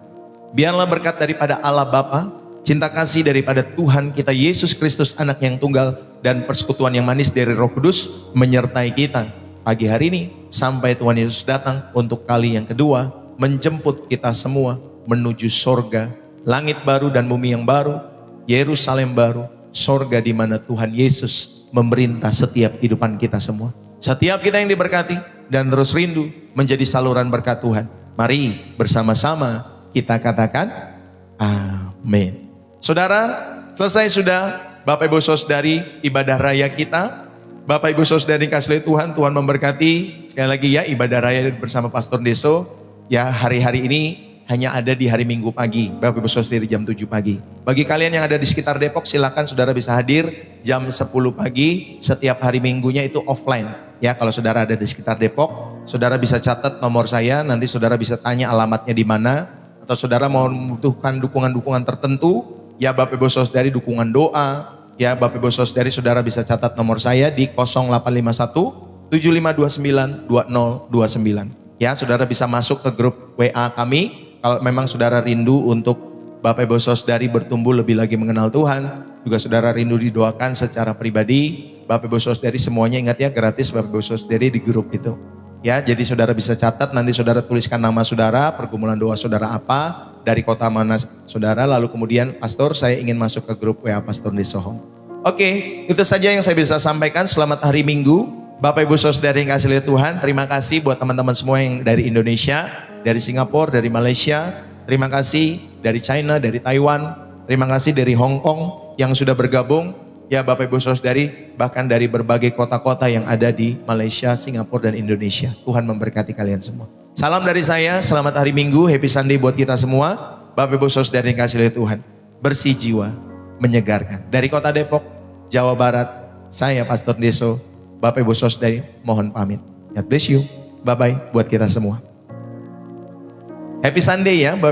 Biarlah berkat daripada Allah Bapa, cinta kasih daripada Tuhan kita Yesus Kristus anak yang tunggal, dan persekutuan yang manis dari Roh Kudus menyertai kita pagi hari ini sampai Tuhan Yesus datang untuk kali yang kedua, menjemput kita semua menuju sorga, langit baru dan bumi yang baru, Yerusalem baru, sorga di mana Tuhan Yesus memerintah setiap kehidupan kita semua. Setiap kita yang diberkati dan terus rindu menjadi saluran berkat Tuhan. Mari bersama-sama kita katakan amin. Saudara, selesai sudah Bapak Ibu Saudari ibadah raya kita. Bapak Ibu Saudari kasih Tuhan, Tuhan memberkati. Sekali lagi ya, ibadah raya bersama Pastor Deso. Ya, hari-hari ini hanya ada di hari Minggu pagi, Bapak Ibu Saudari jam 7 pagi. Bagi kalian yang ada di sekitar Depok, silakan saudara bisa hadir jam 10 pagi. Setiap hari Minggunya itu offline. Ya, kalau saudara ada di sekitar Depok, saudara bisa catat nomor saya, nanti saudara bisa tanya alamatnya di mana. Atau saudara mau membutuhkan dukungan-dukungan tertentu, ya Bapak Ibu Saudari dukungan doa, ya Bapak Ibu Saudari, saudara bisa catat nomor saya di 0851 7529 2029. Ya, saudara bisa masuk ke grup WA kami. Kalau memang saudara rindu untuk Bapak Ibu Saudari bertumbuh lebih lagi mengenal Tuhan, juga saudara rindu didoakan secara pribadi, Bapak Ibu Saudari semuanya ingat ya, gratis Bapak Ibu Saudari di grup itu. Ya, jadi saudara bisa catat, nanti saudara tuliskan nama saudara, pergumulan doa saudara apa, dari kota mana saudara, lalu kemudian Pastor saya ingin masuk ke grup WA Pastor Desohong. Oke, itu saja yang saya bisa sampaikan. Selamat hari Minggu, Bapak Ibu Saudara yang kasih lihat Tuhan. Terima kasih buat teman-teman semua yang dari Indonesia, dari Singapura, dari Malaysia. Terima kasih dari China, dari Taiwan. Terima kasih dari Hong Kong yang sudah bergabung. Ya Bapak Ibu Saudari, bahkan dari berbagai kota-kota yang ada di Malaysia, Singapura, dan Indonesia. Tuhan memberkati kalian semua. Salam dari saya, selamat hari Minggu, happy Sunday buat kita semua. Bapak Ibu Saudari yang kasih lihat Tuhan, bersih jiwa, menyegarkan. Dari kota Depok, Jawa Barat, saya Pastor Deso. Bapak Ibu Saudari mohon pamit. God bless you, bye-bye buat kita semua. Happy Sunday ya.